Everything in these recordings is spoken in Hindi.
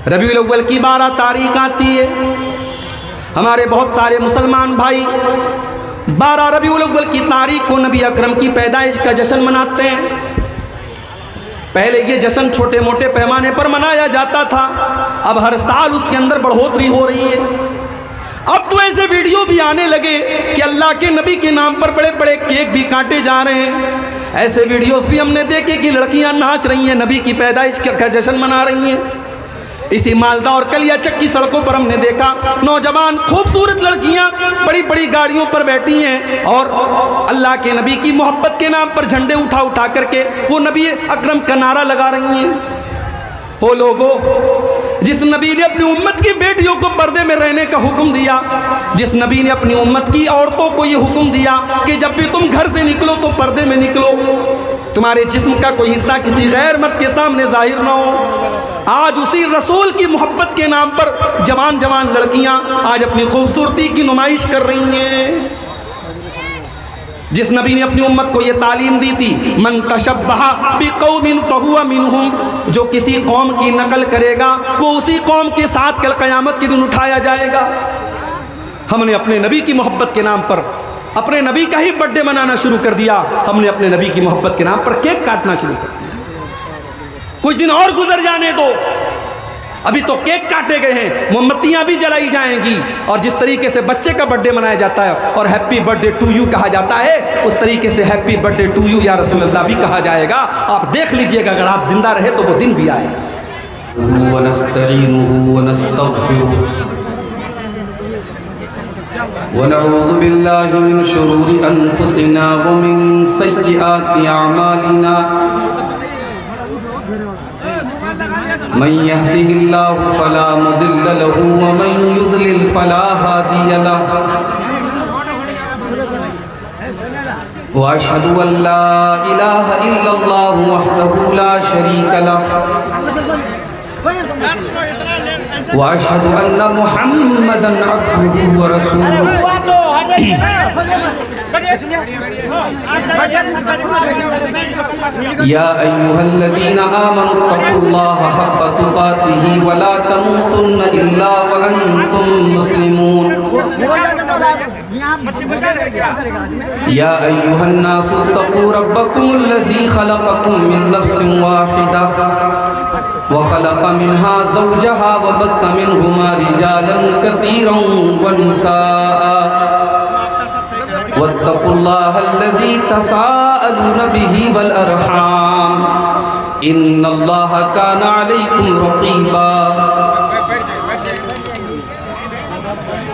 रबीउल अव्वल की 12 तारीख आती है। हमारे बहुत सारे मुसलमान भाई 12 रबीउल अव्वल की तारीख को नबी अकरम की पैदाइश का जश्न मनाते हैं। पहले ये जश्न छोटे मोटे पैमाने पर मनाया जाता था, अब हर साल उसके अंदर बढ़ोतरी हो रही है। अब तो ऐसे वीडियो भी आने लगे कि अल्लाह के नबी के नाम पर बड़े बड़े केक भी काटे जा रहे हैं। ऐसे वीडियोस भी हमने देखे कि लड़कियां नाच रही हैं, नबी की पैदाइश का जश्न मना रही हैं। इसी मालदा और कलियाचक की सड़कों पर हमने देखा नौजवान खूबसूरत लड़कियां बड़ी बड़ी गाड़ियों पर बैठी हैं और अल्लाह के नबी की मोहब्बत के नाम पर झंडे उठा उठा करके वो नबी अकरम का नारा लगा रही हैं। ओ लोगों, जिस नबी ने अपनी उम्मत की बेटियों को पर्दे में रहने का हुक्म दिया, जिस नबी ने अपनी उम्मत की औरतों को ये हुक्म दिया कि जब भी तुम घर से निकलो तो पर्दे में निकलो, तुम्हारे जिस्म का कोई हिस्सा किसी गैर मर्द के सामने जाहिर ना हो, आज उसी रसूल की मोहब्बत के नाम पर जवान जवान लड़कियां आज अपनी खूबसूरती की नुमाइश कर रही हैं। जिस नबी ने अपनी उम्मत को ये तालीम दी थी, मन तशब्बहा बिकौमिन फहुवा मिनहुम, जो किसी कौम की नकल करेगा वो उसी कौम के साथ कल क़यामत के दिन उठाया जाएगा। हमने अपने नबी की मोहब्बत के नाम पर अपने नबी का ही बर्थडे मनाना शुरू कर दिया। हमने अपने नबी की मोहब्बत के नाम पर केक काटना शुरू कर दिया। कुछ दिन और गुजर जाने दो, अभी तो केक काटे गए हैं, मोमबत्तियां भी जलाई जाएंगी और जिस तरीके से बच्चे का बर्थडे मनाया जाता है और हैप्पी बर्थडे टू यू कहा जाता है, उस तरीके से हैप्पी बर्थडे टू यू या रसूल अल्लाह भी कहा जाएगा। आप देख लीजिएगा, अगर आप जिंदा रहे तो वो दिन भी आएगा। वनऊज़ु बिल्लाहि मिन शुरूरि अनफुसिना व मिन सय्यिआति अअमालिना मन यहदिहिल्लाहु फला मुदिल्ल लहु व मन युद्लिल फला हादिय लहु व अशहदु अल्ला इलाहा इल्लल्लाहु वहदहु ला शरीका लहु व अशहदु अन्न मुहम्मदन अब्दुहु व रसूलुहु। या अय्युहल्लज़ीना आमनुत्तक़ुल्लाहा हक़्क़ तुक़ातिही व ला तमूतुन्ना इल्ला व अंतुम मुस्लिमून। या अय्युहन्नासु इत्तक़ू रब्बकुमुल्लज़ी ख़लक़कुम मिन नफ़्सिन वाहिदह व ख़लक़ मिन्हा ज़ौजहा व बत्थ मिन्हुमा रिजालन कसीरन व निसाअ वत्तक़ुल्लाहल्लज़ी तसाअलून बिही वल अरहाम इन्नल्लाहा काना अलैकुम रक़ीबा।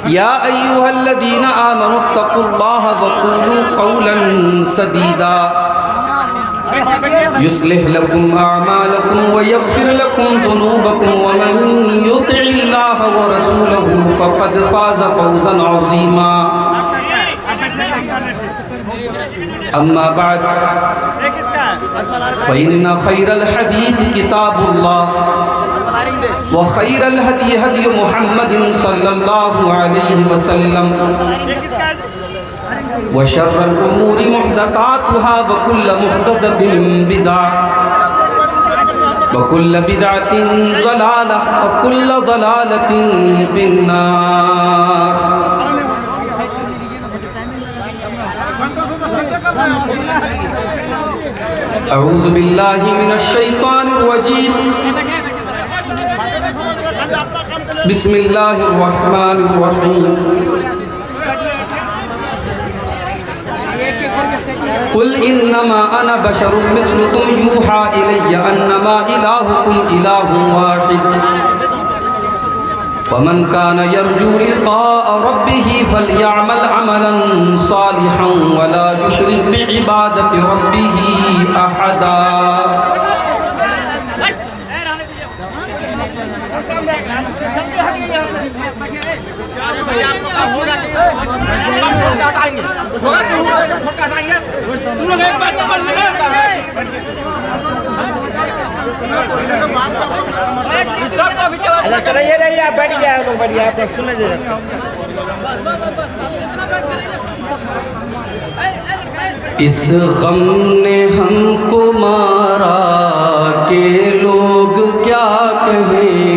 या अय्युहल्लज़ीना आमनुत्तक़ुल्लाहा वक़ूलू क़ौलन सदीदा युस्लिह लकुम अअमालकुम व यग़फिर लकुम ज़ुनूबकुम व मन युतिइल्लाह व रसूलहु फ़क़द फ़ाज़ फ़ौज़न अज़ीमा। अम्मा बाद फ़इन्न ख़ैरल हदीस किताबुल्लाह व ख़ैरल हदी हदी मुहम्मदिन सल्लल्लाहु अलैहि वसल्लम व शर्रल उमूरि मुहदसातुहा व कुल्लु मुहदसतिन बिदअह व कुल्लु बिदअतिन ज़लालह व कुल्लु ज़लालतिन फिन्नार। अऊज़ु बिल्लाहि मिनश शैतानिर रजीम। बिस्मिल्लाहिर रहमानिर रहीम। कुल इन्नमा अना बशरुम मिस्लुकुम यूहा इलय्या अन्नमा इलाहुकुम इलाहुन वाहिद फमन काना यरजू लिक़ाअ रब्बिही फलयअमल अमलन सालिहन वला युशरिक बिइबादति रब्बिही अहदा। ये रही आप बैठ गया, लोग बैठ गया, आप लोग सुने दे। इस गम ने हमको मारा के लोग क्या कहें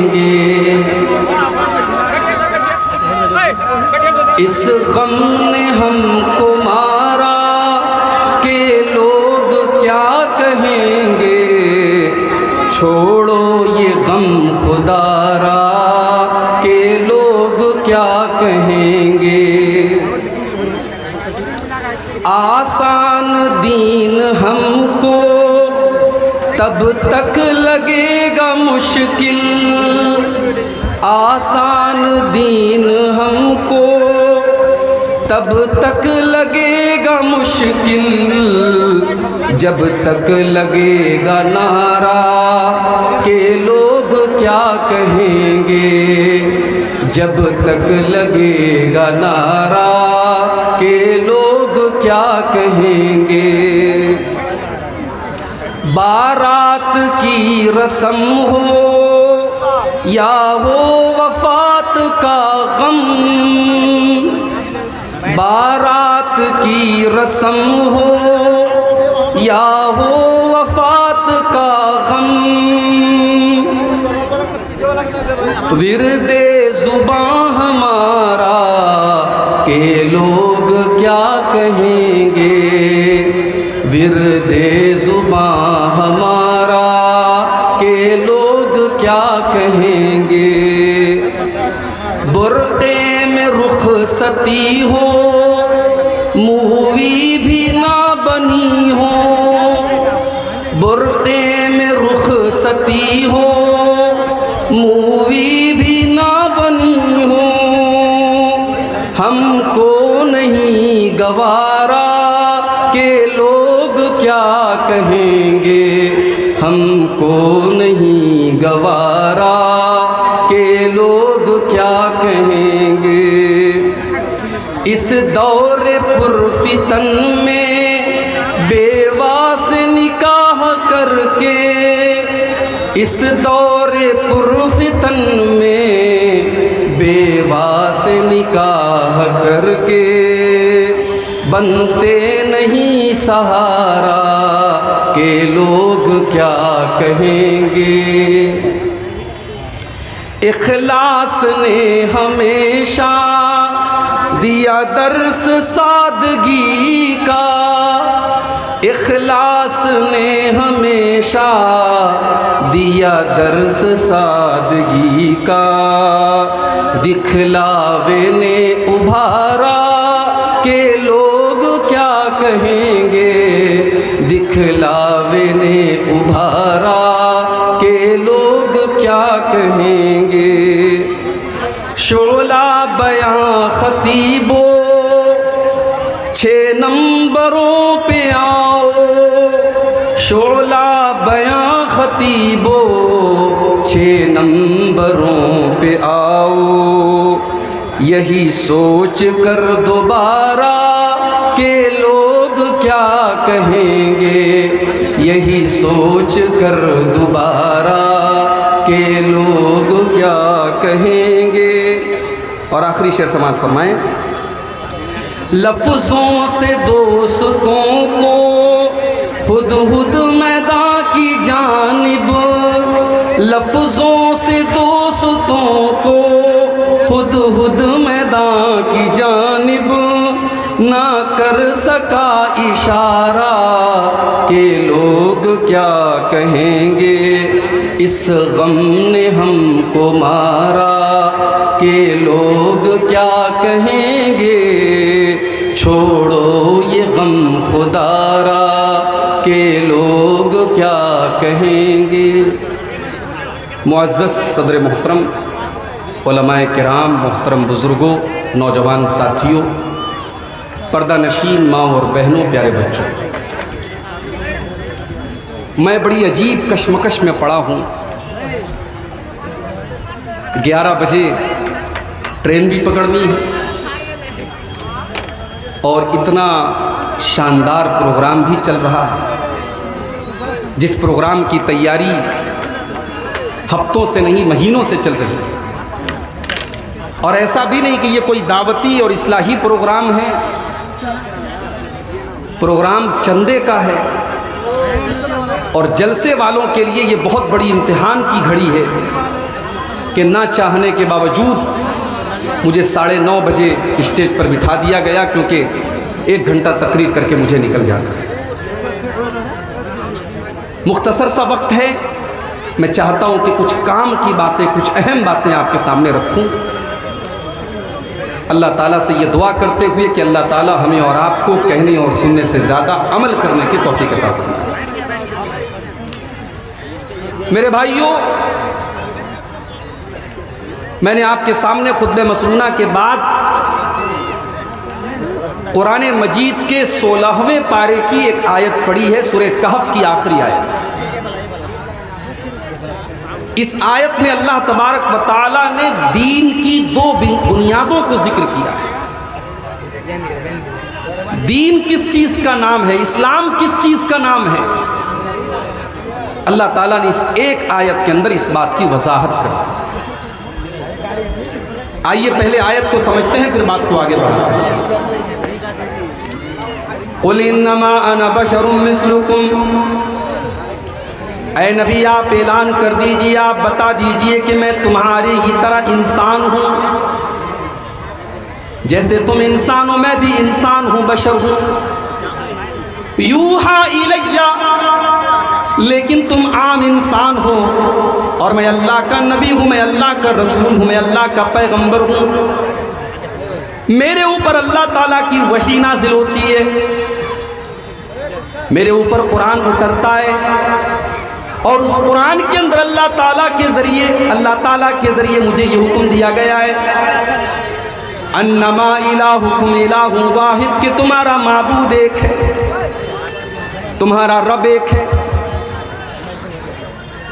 इस गम ने हमको मारा के लोग क्या कहेंगे, छोड़ो ये गम खुदारा के लोग क्या कहेंगे। आसान दीन हमको तब तक लगेगा मुश्किल, आसान दीन हमको तब तक लगेगा मुश्किल, जब तक लगेगा नारा के लोग क्या कहेंगे, जब तक लगेगा नारा के लोग क्या कहेंगे। बारात की रस्म हो या हो वफात का गम, बारात की रस्म हो या हो वफात का गम, विरदे ज़ुबां हमारा के लोग क्या कहेंगे, विरदे ज़ुबां हमारा के लोग क्या कहेंगे। बुर्क़े में रुख़सती हो, मूवी भी ना बनी हो, बुर्क़े में रुख़सती हो, मूवी भी ना बनी हो, हमको नहीं गवारा के लोग क्या कहेंगे, हमको नहीं गवारा के लोग क्या कहेंगे। इस दौर पुरफितन में बेवा से निकाह करके, इस दौर पुरफितन में बेवा से निकाह करके, बनते नहीं सहारा के लोग क्या कहेंगे। इखलास ने हमेशा दिया दर्स सादगी का, इखलास ने हमेशा दिया दर्स सादगी का, दिखलावे ने उभारा के लोग क्या कहेंगे, दिखलावे ने उभारा के लोग क्या कहेंगे। शोला बयां खतीबो 6 नंबरों पे आओ, शोला बयां खतीबो 6 नंबरों पे आओ, यही सोच कर दोबारा के लोग क्या कहेंगे, यही सोच कर दोबारा के लोग क्या कहेंगे। और आखिरी शेर समाअत फरमाएं। लफ्ज़ों से दोस्तों को हुद हुद मैदान की जानिब, लफ्ज़ों से दोस्तों को हुद हुद मैदान की जानिब, ना कर सका इशारा के लोग क्या कहेंगे, इस गम ने हमको मारा के लोग क्या कहेंगे, छोड़ो ये गम खुदारा के लोग क्या कहेंगे। मुअज़्ज़ज़ सदर मोहतरम, उलमाए किराम, मोहतरम बुज़ुर्गों, नौजवान साथियों, पर्दा नशीन माँ और बहनों, प्यारे बच्चों, मैं बड़ी अजीब कश्मकश में पड़ा हूँ। 11 बजे ट्रेन भी पकड़नी है और इतना शानदार प्रोग्राम भी चल रहा है, जिस प्रोग्राम की तैयारी हफ्तों से नहीं महीनों से चल रही है। और ऐसा भी नहीं कि ये कोई दावती और इस्लाही प्रोग्राम है, प्रोग्राम चंदे का है और जलसे वालों के लिए ये बहुत बड़ी इम्तिहान की घड़ी है कि ना चाहने के बावजूद मुझे 9:30 बजे स्टेज पर बिठा दिया गया, क्योंकि 1 घंटा तकरीर करके मुझे निकल जाना है। मुख्तसर सा वक्त है, मैं चाहता हूँ कि कुछ काम की बातें, कुछ अहम बातें आपके सामने रखूँ। अल्लाह ताला से ये दुआ करते हुए कि अल्लाह ताला हमें और आपको कहने और सुनने से ज़्यादा अमल करने की तौफीक अता फरमाए। मेरे भाइयों, मैंने आपके सामने खुतबे मसनूना के बाद कुरान मजीद के 16वें पारे की एक आयत पढ़ी है, सूरह कहफ की आखिरी आयत। इस आयत में अल्लाह तबारक व तआला ने दीन की 2 बुनियादों को जिक्र किया है। दीन किस चीज़ का नाम है, इस्लाम किस चीज़ का नाम है। अल्लाह ताला ने इस एक आयत के अंदर इस बात की वजाहत कर दी। आइए पहले आयत को समझते हैं, फिर बात को आगे बढ़ाते हैं। कुल इन्नमा अना बशरुम मिस्लुकुम, ऐ नबी आप ऐलान कर दीजिए, आप बता दीजिए कि मैं तुम्हारी ही तरह इंसान हूँ। जैसे तुम इंसान हो मैं भी इंसान हूँ, बशर हूँ। यूहा इलैया, लेकिन तुम आम इंसान हो और मैं अल्लाह का नबी हूँ, मैं अल्लाह का रसूल हूँ, मैं अल्लाह का पैगंबर हूँ। मेरे ऊपर अल्लाह ताला की वही नाज़िल होती है, मेरे ऊपर कुरान उतरता है और उस कुरान के अंदर अल्लाह ताला के ज़रिए मुझे ये हुक्म दिया गया है, अन्नमा इलाहुकुम इलाहुन वाहिद, कि तुम्हारा माबूद एक है, तुम्हारा रब एक है।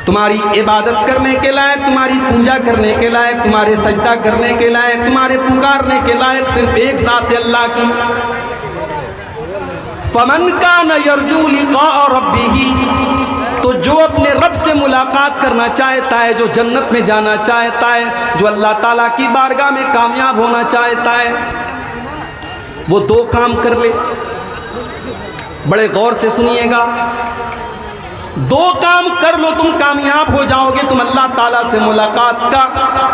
तुम्हारी इबादत करने के लायक, तुम्हारी पूजा करने के लायक, तुम्हारे सजदा करने के लायक, तुम्हारे पुकारने के लायक सिर्फ एक ज़ात है, अल्लाह की। फमन कान यरजू लिक़ा रब्बिही, तो जो अपने रब से मुलाकात करना चाहता है, जो जन्नत में जाना चाहता है, जो अल्लाह ताला की बारगाह में कामयाब होना चाहता है, वो 2 काम कर ले। बड़े गौर से सुनिएगा, 2 काम कर लो, तुम कामयाब हो जाओगे। तुम अल्लाह ताला से मुलाकात का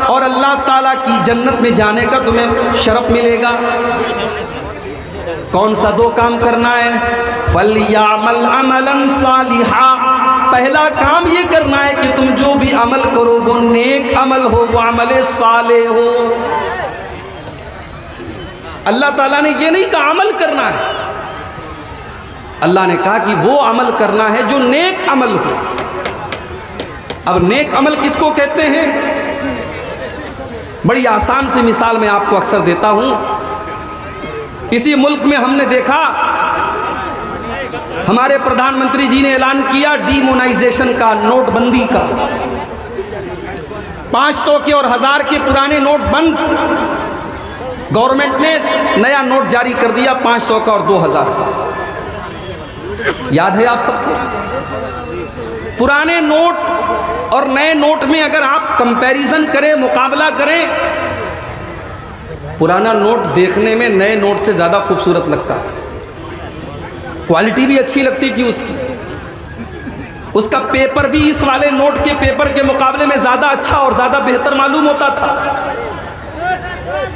और अल्लाह ताला की जन्नत में जाने का तुम्हें शरफ मिलेगा। कौन सा 2 काम करना है? फलयामल अमलन सालिहा, पहला काम ये करना है कि तुम जो भी अमल करो वो नेक अमल हो, वो अमल साले हो। अल्लाह ताला ने ये नहीं कहा अमल करना है, अल्लाह ने कहा कि वो अमल करना है जो नेक अमल हो। अब नेक अमल किसको कहते हैं? बड़ी आसान सी मिसाल मैं आपको अक्सर देता हूं। इसी मुल्क में हमने देखा, हमारे प्रधानमंत्री जी ने ऐलान किया डीमोनाइजेशन का, नोटबंदी का। 500 के और 1000 के पुराने नोट बंद, गवर्नमेंट ने नया नोट जारी कर दिया 500 का और 2000 का। याद है आप सबको? पुराने नोट और नए नोट में अगर आप कंपैरिजन करें, मुकाबला करें, पुराना नोट देखने में नए नोट से ज़्यादा खूबसूरत लगता था, क्वालिटी भी अच्छी लगती थी उसकी, उसका पेपर भी इस वाले नोट के पेपर के मुकाबले में ज़्यादा अच्छा और ज़्यादा बेहतर मालूम होता था।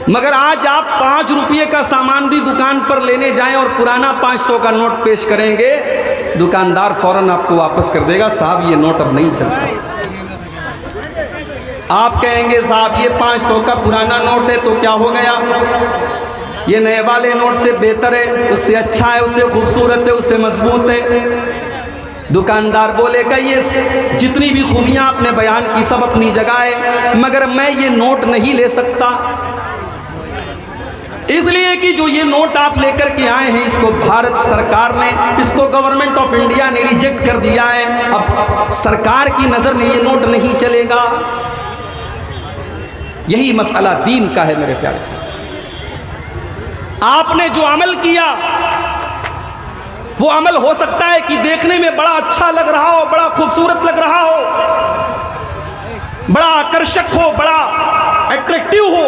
मगर आज आप 5 रुपये का सामान भी दुकान पर लेने जाएं और पुराना 500 का नोट पेश करेंगे, दुकानदार फौरन आपको वापस कर देगा, साहब ये नोट अब नहीं चलता। आप कहेंगे साहब ये 500 का पुराना नोट है तो क्या हो गया, ये नए वाले नोट से बेहतर है, उससे अच्छा है, उससे खूबसूरत है, उससे मजबूत है। दुकानदार बोलेगा ये जितनी भी खूबियाँ आपने बयान की सब अपनी जगह है, मगर मैं ये नोट नहीं ले सकता, इसलिए कि जो ये नोट आप लेकर के आए हैं इसको भारत सरकार ने, इसको गवर्नमेंट ऑफ इंडिया ने रिजेक्ट कर दिया है। अब सरकार की नज़र में ये नोट नहीं चलेगा। यही मसला दीन का है मेरे प्यारे साथी। आपने जो अमल किया वो अमल हो सकता है कि देखने में बड़ा अच्छा लग रहा हो, बड़ा खूबसूरत लग रहा हो, बड़ा आकर्षक हो, बड़ा अट्रैक्टिव हो,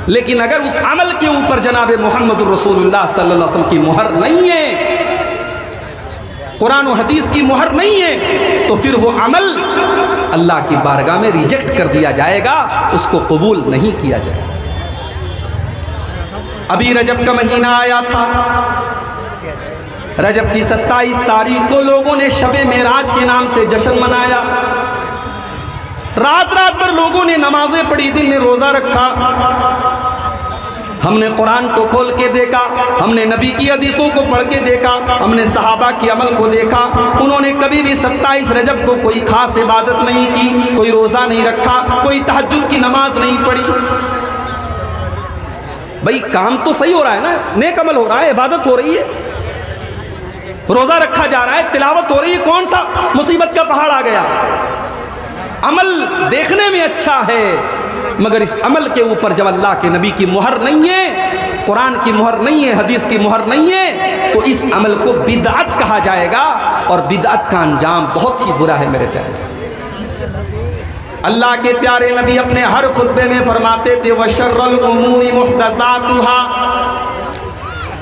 लेकिन अगर उस अमल के ऊपर जनाब मोहम्मद रसूलुल्लाह सल्लल्लाहु अलैहि वसल्लम की मुहर नहीं है कुरान और हदीस की मुहर नहीं है, तो फिर वो अमल अल्लाह की बारगाह में रिजेक्ट कर दिया जाएगा, उसको कबूल नहीं किया जाएगा। अभी रजब का महीना आया था। रजब की 27 तारीख को लोगों ने शबे मेराज के नाम से जश्न मनाया। रात रात भर लोगों ने नमाजें पढ़ी, दिन में रोज़ा रखा। हमने कुरान को खोल के देखा, हमने नबी की हदीसों को पढ़ के देखा, हमने सहाबा के अमल को देखा। उन्होंने कभी भी 27 रजब को कोई खास इबादत नहीं की, कोई रोज़ा नहीं रखा, कोई तहज्जुद की नमाज नहीं पढ़ी। भाई काम तो सही हो रहा है ना, नेक अमल हो रहा है, इबादत हो रही है, रोज़ा रखा जा रहा है, तिलावत हो रही है, कौन सा मुसीबत का पहाड़ आ गया? अमल देखने में अच्छा है, मगर इस अमल के ऊपर जब अल्लाह के नबी की मुहर नहीं है, कुरान की मुहर नहीं है, हदीस की मुहर नहीं है, तो इस अमल को बिदअत कहा जाएगा, और बिदअत का अंजाम बहुत ही बुरा है मेरे प्यारे साथी। अल्लाह के प्यारे नबी अपने हर खुतबे में फरमाते थे, वशर्रुल उमूरी मुहदसातुहा,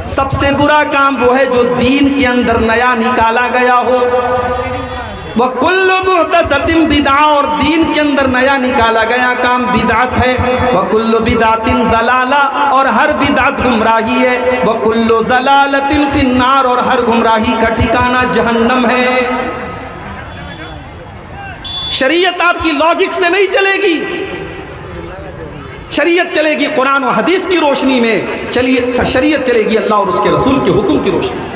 सबसे बुरा काम वो है जो दीन के अंदर नया निकाला गया हो। वह कुल्लु मुहदसतिन बिदअ, और दीन के अंदर नया निकाला गया काम बिदअत है। वह कुल्लु बिदअतिन ज़लाला, और हर बिदअत गुमराही है। वह कुल्लु ज़लालतिन फिन्नार, और हर गुमराही का ठिकाना जहन्नम है। शरीयत आपकी लॉजिक से नहीं चलेगी, शरीयत चलेगी कुरान और हदीस की रोशनी में। चलिए, शरीयत चलेगी अल्लाह और उसके रसूल के हुक्म की रोशनी में।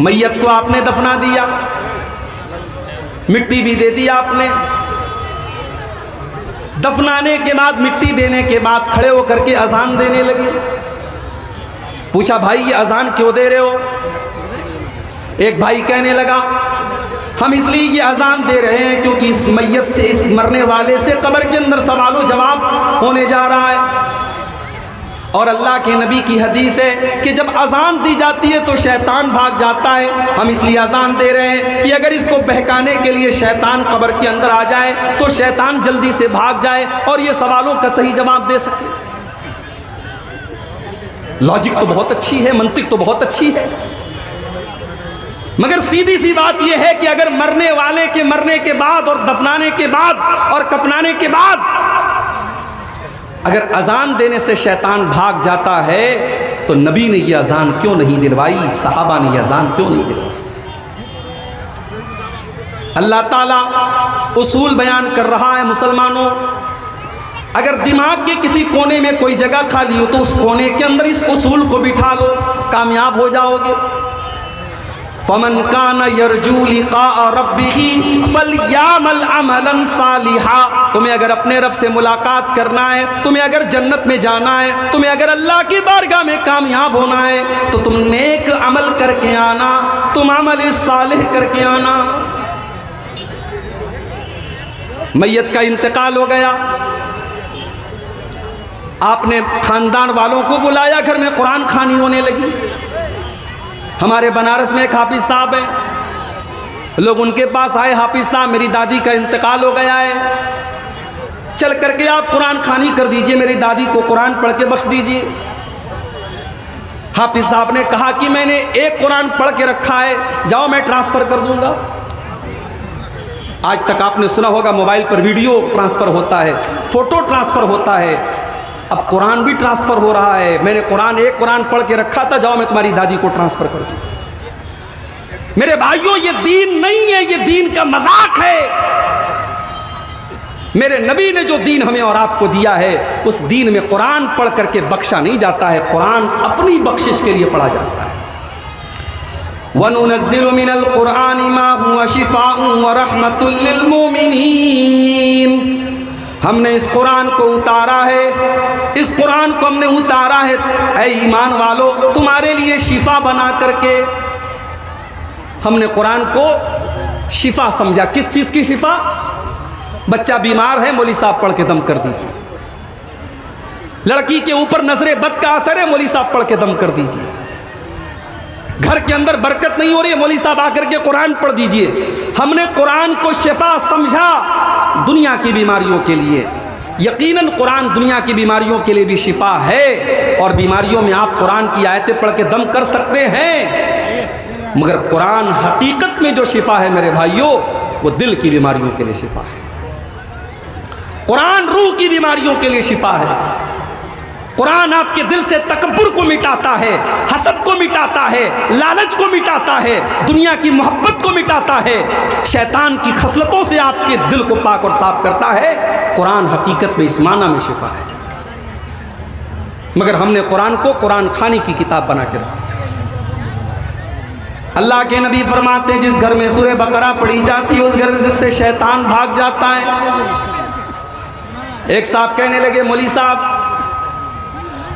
मैयत को आपने दफना दिया, मिट्टी भी दे दी आपने। दफनाने के बाद, मिट्टी देने के बाद खड़े होकर के अजान देने लगे। पूछा, भाई ये अजान क्यों दे रहे हो? एक भाई कहने लगा, हम इसलिए ये अजान दे रहे हैं क्योंकि इस मैयत से, इस मरने वाले से कब्र के अंदर सवालो जवाब होने जा रहा है। और अल्लाह के नबी की हदीस है कि जब अजान दी जाती है तो शैतान भाग जाता है। हम इसलिए अजान दे रहे हैं कि अगर इसको बहकाने के लिए शैतान कब्र के अंदर आ जाए तो शैतान जल्दी से भाग जाए और ये सवालों का सही जवाब दे सके। लॉजिक तो बहुत अच्छी है, मंतिक तो बहुत अच्छी है, मगर सीधी सी बात यह है कि अगर मरने वाले के मरने के बाद और दफनाने के बाद और कफनाने के बाद अगर अजान देने से शैतान भाग जाता है तो नबी ने यह अजान क्यों नहीं दिलवाई, सहाबा ने यह अजान क्यों नहीं दिलवाई? अल्लाह ताला उसूल बयान कर रहा है मुसलमानों। अगर दिमाग के किसी कोने में कोई जगह खाली हो तो उस कोने के अंदर इस उसूल को बिठा लो, कामयाब हो जाओगे। फमन कान यरजू लिक़ा रब्बिही फलयामल अमलन सालिहा। तुम्हें अगर अपने रब से मुलाकात करना है, तुम्हें अगर जन्नत में जाना है, तुम्हें अगर अल्लाह की बारगाह में कामयाब होना है तो तुम नेक अमल करके आना, तुम अमल सालिह करके आना। मैयत का इंतकाल हो गया, आपने खानदान वालों को बुलाया, घर में कुरान खानी होने लगी। हमारे बनारस में एक हाफिज साहब हैं, लोग उनके पास आए, हाफिज साहब मेरी दादी का इंतकाल हो गया है, चल करके आप कुरान खानी कर दीजिए, मेरी दादी को कुरान पढ़ के बख्श दीजिए। हाफिज साहब ने कहा कि मैंने एक कुरान पढ़ के रखा है, जाओ मैं ट्रांसफ़र कर दूंगा। आज तक आपने सुना होगा मोबाइल पर वीडियो ट्रांसफ़र होता है, फ़ोटो ट्रांसफ़र होता है, अब कुरान भी ट्रांसफ़र हो रहा है। मैंने एक कुरान पढ़ के रखा था, जाओ मैं तुम्हारी दादी को ट्रांसफ़र कर दूँ। मेरे भाइयों, ये दीन नहीं है, ये दीन का मजाक है। मेरे नबी ने जो दीन हमें और आपको दिया है, उस दीन में कुरान पढ़ करके बख्शा नहीं जाता है, कुरान अपनी बख्शिश के लिए पढ़ा जाता है। वनुनज़्ज़िलु मिनल कुरानि मा हुवा शिफ़ाउन व रहमतुल लिल मुमिनीन। हमने इस कुरान को उतारा है, इस कुरान को हमने उतारा है ऐ ईमान वालों, तुम्हारे लिए शिफा बना करके। हमने कुरान को शिफा समझा। किस चीज़ की शिफा? बच्चा बीमार है, मौलवी साहब पढ़ के दम कर दीजिए। लड़की के ऊपर नजरे बद का असर है, मौलवी साहब पढ़ के दम कर दीजिए। घर के अंदर बरकत नहीं हो रही है, मौलवी साहब आकर के कुरान पढ़ दीजिए। हमने कुरान को शिफा समझा दुनिया की बीमारियों के लिए। यकीनन कुरान दुनिया की बीमारियों के लिए भी शिफा है, और बीमारियों में आप कुरान की आयतें पढ़ के दम कर सकते हैं। मगर कुरान हकीकत में जो शिफा है मेरे भाइयों, वो दिल की बीमारियों के लिए शिफा है। कुरान रूह की बीमारियों के लिए शिफा है। कुरान आपके दिल से तकब्बुर को मिटाता है, हसद को मिटाता है, लालच को मिटाता है, दुनिया की मोहब्बत को मिटाता है, शैतान की खसलतों से आपके दिल को पाक और साफ करता है। कुरान हकीकत में इस माना में शिफा है। मगर हमने कुरान को कुरान खानी की किताब बना के रख दिया। अल्लाह के नबी फरमाते हैं, जिस घर में सूरह बकरा पढ़ी जाती है उस घर से शैतान भाग जाता है। एक साहब कहने लगे, मौली साहब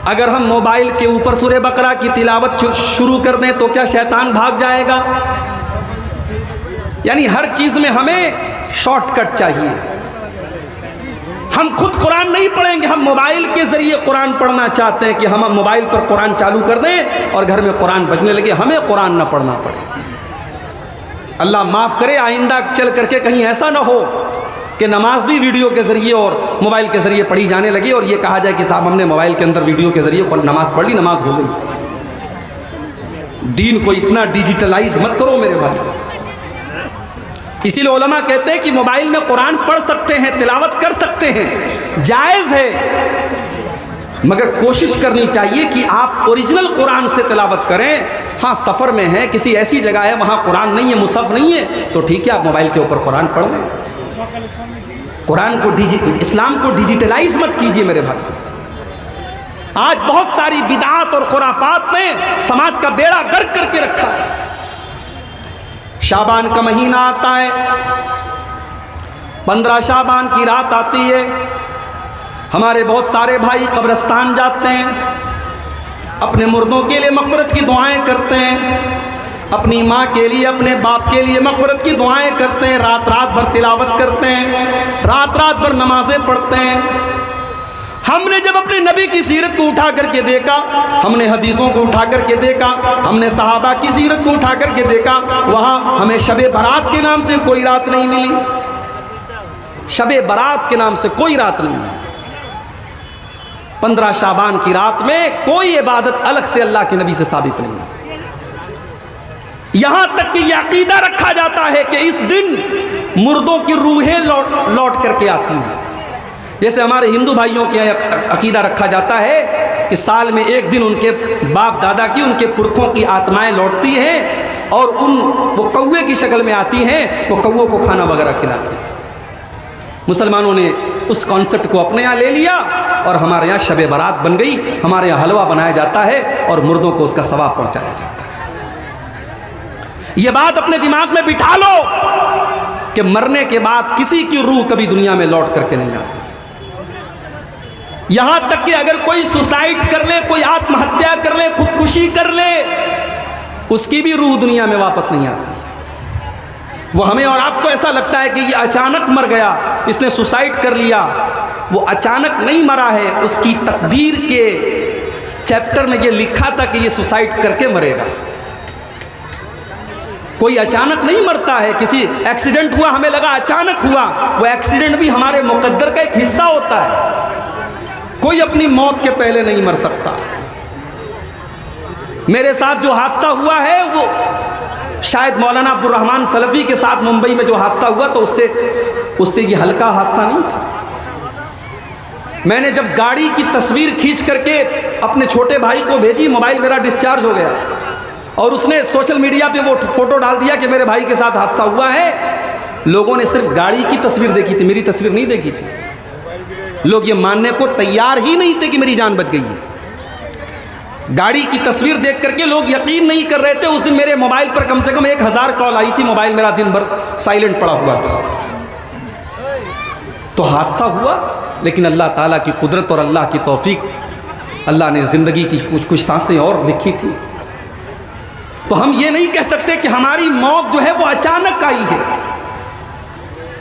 अगर हम मोबाइल के ऊपर सूरह बकरा की तिलावत शुरू कर दें तो क्या शैतान भाग जाएगा? यानी हर चीज में हमें शॉर्टकट चाहिए। हम खुद कुरान नहीं पढ़ेंगे, हम मोबाइल के जरिए कुरान पढ़ना चाहते हैं कि हम मोबाइल पर कुरान चालू कर दें और घर में कुरान बजने लगे, हमें कुरान ना पढ़ना पड़े। अल्लाह माफ़ करे, आइंदा चल करके कहीं ऐसा ना हो कि नमाज भी वीडियो के ज़रिए और मोबाइल के ज़रिए पढ़ी जाने लगी और ये कहा जाए कि साहब हमने मोबाइल के अंदर वीडियो के ज़रिए नमाज पढ़ ली, नमाज हो गई। दीन को इतना डिजिटलाइज मत करो मेरे भाई। इसीलिए उलमा कहते हैं कि मोबाइल में कुरान पढ़ सकते हैं, तिलावत कर सकते हैं, जायज़ है, मगर कोशिश करनी चाहिए कि आप ओरिजिनल कुरान से तिलावत करें। हाँ, सफ़र में है, किसी ऐसी जगह है वहाँ कुरान नहीं है, मुसहफ़ नहीं है, तो ठीक है आप मोबाइल के ऊपर कुरान पढ़ लें। कुरान को इस्लाम को डिजिटलाइज मत कीजिए मेरे भाई। आज बहुत सारी बिदात और खुराफात ने समाज का बेड़ा गर्क करके रखा है। शाबान का महीना आता है, 15 शाबान की रात आती है, हमारे बहुत सारे भाई कब्रिस्तान जाते हैं, अपने मुर्दों के लिए मग़फ़िरत की दुआएं करते हैं, अपनी माँ के लिए, अपने बाप के लिए मग़फ़िरत की दुआएं करते हैं, रात रात भर तिलावत करते हैं, रात रात भर नमाज़ें पढ़ते हैं। हमने जब अपने नबी की सीरत को उठा करके देखा, हमने हदीसों को उठा करके देखा, हमने सहाबा की सीरत को उठा करके देखा, वहाँ हमें शबे बारात के नाम से कोई रात नहीं मिली। शबे बारात के नाम से कोई रात नहीं मिली। 15 शाबान की रात में कोई इबादत अलग से अल्लाह के नबी से साबित नहीं है। यहाँ तक कि यह अकीदा रखा जाता है कि इस दिन मुर्दों की रूहें लौट करके आती हैं। जैसे हमारे हिंदू भाइयों के अकीदा रखा जाता है कि साल में एक दिन उनके बाप दादा की, उनके पुरखों की आत्माएं लौटती हैं और वो कौवे की शक्ल में आती हैं, वो कौवों को खाना वगैरह खिलाते हैं। मुसलमानों ने उस कॉन्सेप्ट को अपने यहाँ ले लिया और हमारे यहाँ शबे बारात बन गई। हमारे यहाँ हलवा बनाया जाता है और मुर्दों को उसका सवाब पहुँचाया जाता है। ये बात अपने दिमाग में बिठा लो कि मरने के बाद किसी की रूह कभी दुनिया में लौट करके नहीं आती। यहां तक कि अगर कोई सुसाइड कर ले, कोई आत्महत्या कर ले, खुदकुशी कर ले, उसकी भी रूह दुनिया में वापस नहीं आती। वो हमें और आपको ऐसा लगता है कि ये अचानक मर गया, इसने सुसाइड कर लिया। वो अचानक नहीं मरा है, उसकी तकदीर के चैप्टर में ये लिखा था कि ये सुसाइड करके मरेगा। कोई अचानक नहीं मरता है। किसी एक्सीडेंट हुआ, हमें लगा अचानक हुआ, वो एक्सीडेंट भी हमारे मुकद्दर का एक हिस्सा होता है। कोई अपनी मौत के पहले नहीं मर सकता। मेरे साथ जो हादसा हुआ है वो शायद मौलाना अब्दुल रहमान सलफ़ी के साथ मुंबई में जो हादसा हुआ तो उससे ये हल्का हादसा नहीं था। मैंने जब गाड़ी की तस्वीर खींच करके अपने छोटे भाई को भेजी, मोबाइल मेरा डिस्चार्ज हो गया और उसने सोशल मीडिया पे वो फोटो डाल दिया कि मेरे भाई के साथ हादसा हुआ है। लोगों ने सिर्फ गाड़ी की तस्वीर देखी थी, मेरी तस्वीर नहीं देखी थी। लोग ये मानने को तैयार ही नहीं थे कि मेरी जान बच गई है। गाड़ी की तस्वीर देख करके लोग यकीन नहीं कर रहे थे। उस दिन मेरे मोबाइल पर कम से कम 1000 कॉल आई थी। मोबाइल मेरा दिन भर साइलेंट पड़ा हुआ था। तो हादसा हुआ, लेकिन अल्लाह ताला की कुदरत और अल्लाह की तौफीक, अल्लाह ने ज़िंदगी की कुछ सांसें और लिखी थी। तो हम ये नहीं कह सकते कि हमारी मौत जो है वो अचानक आई है।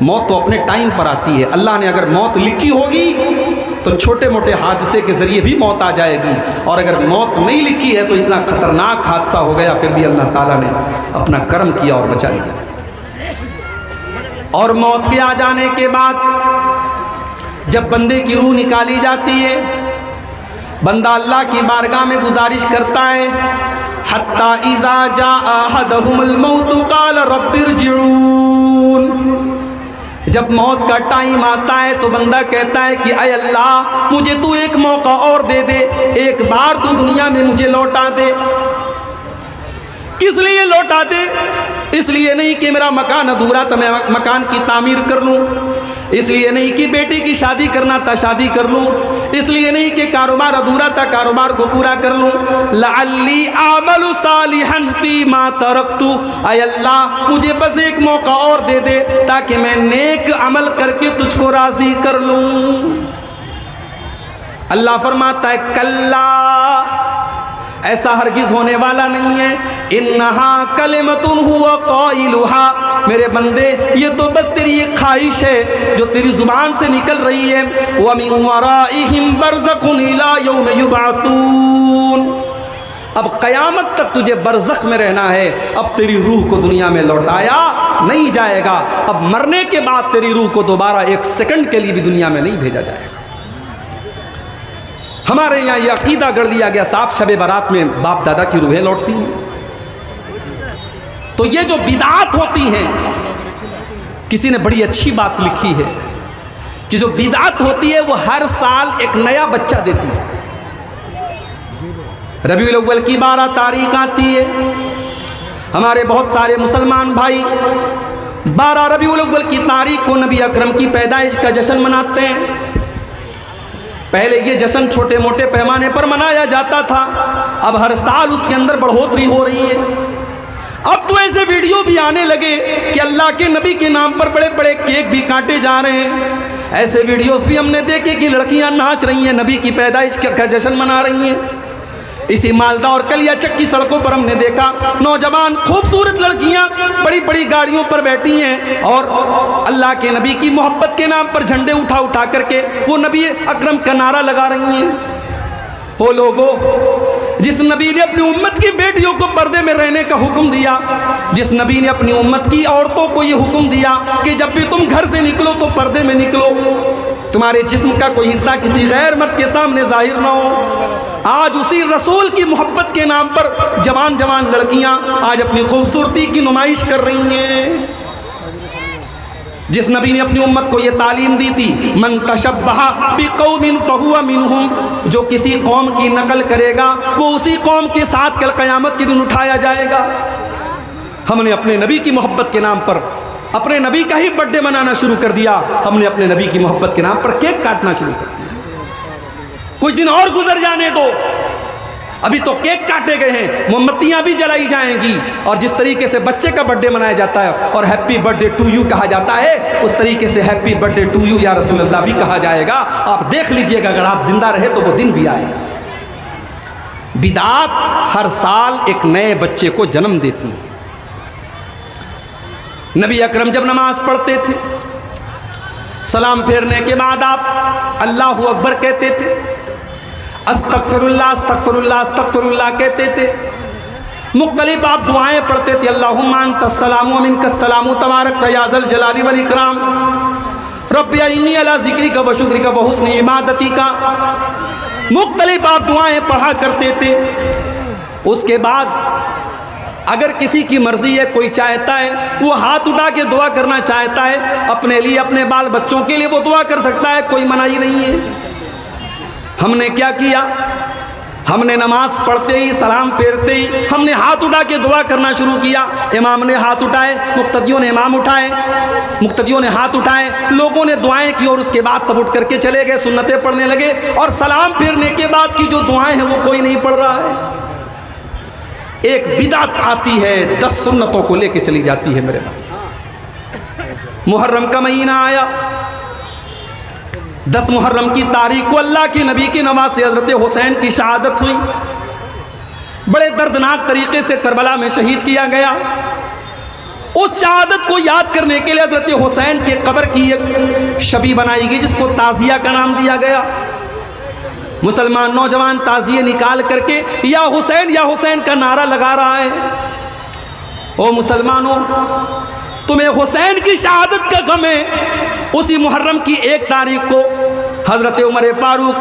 मौत तो अपने टाइम पर आती है। अल्लाह ने अगर मौत लिखी होगी तो छोटे मोटे हादसे के ज़रिए भी मौत आ जाएगी, और अगर मौत नहीं लिखी है तो इतना ख़तरनाक हादसा हो गया, फिर भी अल्लाह ताला ने अपना कर्म किया और बचा लिया। और मौत के आ जाने के बाद जब बंदे की रूह निकाली जाती है, बंदा अल्लाह की बारगाह में गुजारिश करता है हत्ता इज़ा जाअ अहदहुमुल मौत क़ाल रब्बिरजिऊन। जब मौत का टाइम आता है तो बंदा कहता है कि अय अल्लाह मुझे तू एक मौका और दे दे, एक बार तू दुनिया में मुझे लौटा दे। किस लिए लौटा दे? इसलिए नहीं कि मेरा मकान अधूरा था मैं मकान की तामीर कर लूँ, इसलिए नहीं कि बेटी की शादी करना था शादी कर लूँ, इसलिए नहीं कि कारोबार अधूरा था कारोबार को पूरा कर लूँ। लअल्ली आमलु सालिहन फीमा तरक्तु, अय अल्लाह मुझे बस एक मौका और दे दे ताकि मैं नेक अमल करके तुझको राज़ी कर लूँ। अल्लाह फरमाता है कल्ला, ऐसा हरगिज़ होने वाला नहीं है। इन्नहा कलिमतुन हुवा क़ाइलुहा, मेरे बंदे ये तो बस तेरी एक ख्वाहिश है जो तेरी ज़ुबान से निकल रही है। व मिन वराइहिम बरज़खुन इला यौम युबअतून, अब क़यामत तक तुझे बरज़ख में रहना है। अब तेरी रूह को दुनिया में लौटाया नहीं जाएगा, अब मरने के बाद तेरी रूह को दोबारा एक सेकंड के लिए भी दुनिया में नहीं भेजा जाएगा। हमारे यहाँ ये अकीदा गढ़ लिया गया साफ शब बारात में बाप दादा की रूहें लौटती हैं। तो ये जो बिदात होती हैं, किसी ने बड़ी अच्छी बात लिखी है कि जो बिदात होती है वो हर साल एक नया बच्चा देती है। रबीउल अव्वल की 12 तारीख आती है, हमारे बहुत सारे मुसलमान भाई 12 रबीउल अव्वल की तारीख को नबी अकरम की पैदाइश का जश्न मनाते हैं। पहले ये जश्न छोटे मोटे पैमाने पर मनाया जाता था, अब हर साल उसके अंदर बढ़ोतरी हो रही है। अब तो ऐसे वीडियो भी आने लगे कि अल्लाह के नबी के नाम पर बड़े बड़े केक भी काटे जा रहे हैं। ऐसे वीडियोस भी हमने देखे कि लड़कियां नाच रही हैं, नबी की पैदाइश का जश्न मना रही हैं। इसी मालदा और कलियाचक की सड़कों पर हमने देखा नौजवान खूबसूरत लड़कियां बड़ी बड़ी गाड़ियों पर बैठी हैं और अल्लाह के नबी की मोहब्बत के नाम पर झंडे उठा उठा करके वो नबी अकरम का नारा लगा रही हैं। ओ लोगों, जिस नबी ने अपनी उम्मत की बेटियों को पर्दे में रहने का हुक्म दिया, जिस नबी ने अपनी उम्मत की औरतों को ये हुक्म दिया कि जब भी तुम घर से निकलो तो पर्दे में निकलो, तुम्हारे जिस्म का कोई हिस्सा किसी गैर मर्द के सामने जाहिर ना हो, आज उसी रसूल की मोहब्बत के नाम पर जवान जवान लड़कियां आज अपनी खूबसूरती की नुमाइश कर रही हैं। जिस नबी ने अपनी उम्मत को ये तालीम दी थी, मन तशब्बहा बिक़ौमिन फहुवा मिनहुम, जो किसी कौम की नकल करेगा वो उसी कौम के साथ कल क़यामत के दिन उठाया जाएगा। हमने अपने नबी की मोहब्बत के नाम पर अपने नबी का ही बर्थडे मनाना शुरू कर दिया, हमने अपने नबी की मोहब्बत के नाम पर केक काटना शुरू कर दिया। कुछ दिन और गुजर जाने दो, अभी तो केक काटे गए हैं, मोमबत्तियां भी जलाई जाएंगी और जिस तरीके से बच्चे का बर्थडे मनाया जाता है और हैप्पी बर्थडे टू यू कहा जाता है, उस तरीके से हैप्पी बर्थडे टू यू या रसूल अल्लाह भी कहा जाएगा। आप देख लीजिएगा, अगर आप जिंदा रहे तो वो दिन भी आएगा। बिदात हर साल एक नए बच्चे को जन्म देती है। नबी अकरम जब नमाज पढ़ते थे, सलाम फेरने के बाद आप अल्लाहु अकबर कहते थे, अस्तगफिरुल्लाह अस्तगफिरुल्लाह अस्तगफिरुल्लाह कहते थे। मुख्तलिफ आप दुआएं पढ़ते थे, अल्लाहुम्मा अंतस्सलामु व मिनकस्सलामु तबारक या ज़ल जलाली वल इकराम, रब्बी इन्नी अला ज़िक्रिका व शुक्रिका व हुस्नि इबादतिका। मुख्तलिफ आप दुआएं पढ़ा करते थे। उसके बाद अगर किसी की मर्जी है, कोई चाहता है वो हाथ उठा के दुआ करना चाहता है अपने लिए, अपने बाल बच्चों के लिए, वो दुआ कर सकता है, कोई मनाही नहीं है। हमने क्या किया, हमने नमाज पढ़ते ही सलाम फेरते ही हमने हाथ उठा के दुआ करना शुरू किया। इमाम ने हाथ उठाए, मुक्तदियों ने इमाम उठाए, मुक्तदियों ने हाथ उठाए, लोगों ने दुआएं की और उसके बाद सब उठ करके चले गए, सुन्नतें पढ़ने लगे। और सलाम फेरने के बाद की जो दुआएं हैं वो कोई नहीं पढ़ रहा है। एक बिदात आती है, 10 सुन्नतों को लेके चली जाती है। मेरे भाई, मुहर्रम का महीना आया, 10 मुहर्रम की तारीख को अल्लाह के नबी की नमाज से हज़रत हुसैन की शहादत हुई। बड़े दर्दनाक तरीके से करबला में शहीद किया गया। उस शहादत को याद करने के लिए हज़रत हुसैन के कब्र की एक शबी बनाई गई जिसको ताज़िया का नाम दिया गया। मुसलमान नौजवान ताज़िए निकाल करके या हुसैन का नारा लगा रहा है। ओ मुसलमानों, तुम्हें हुसैन की शहादत का गम है। उसी मुहर्रम की 1 तारीख को हज़रत उमर फारूक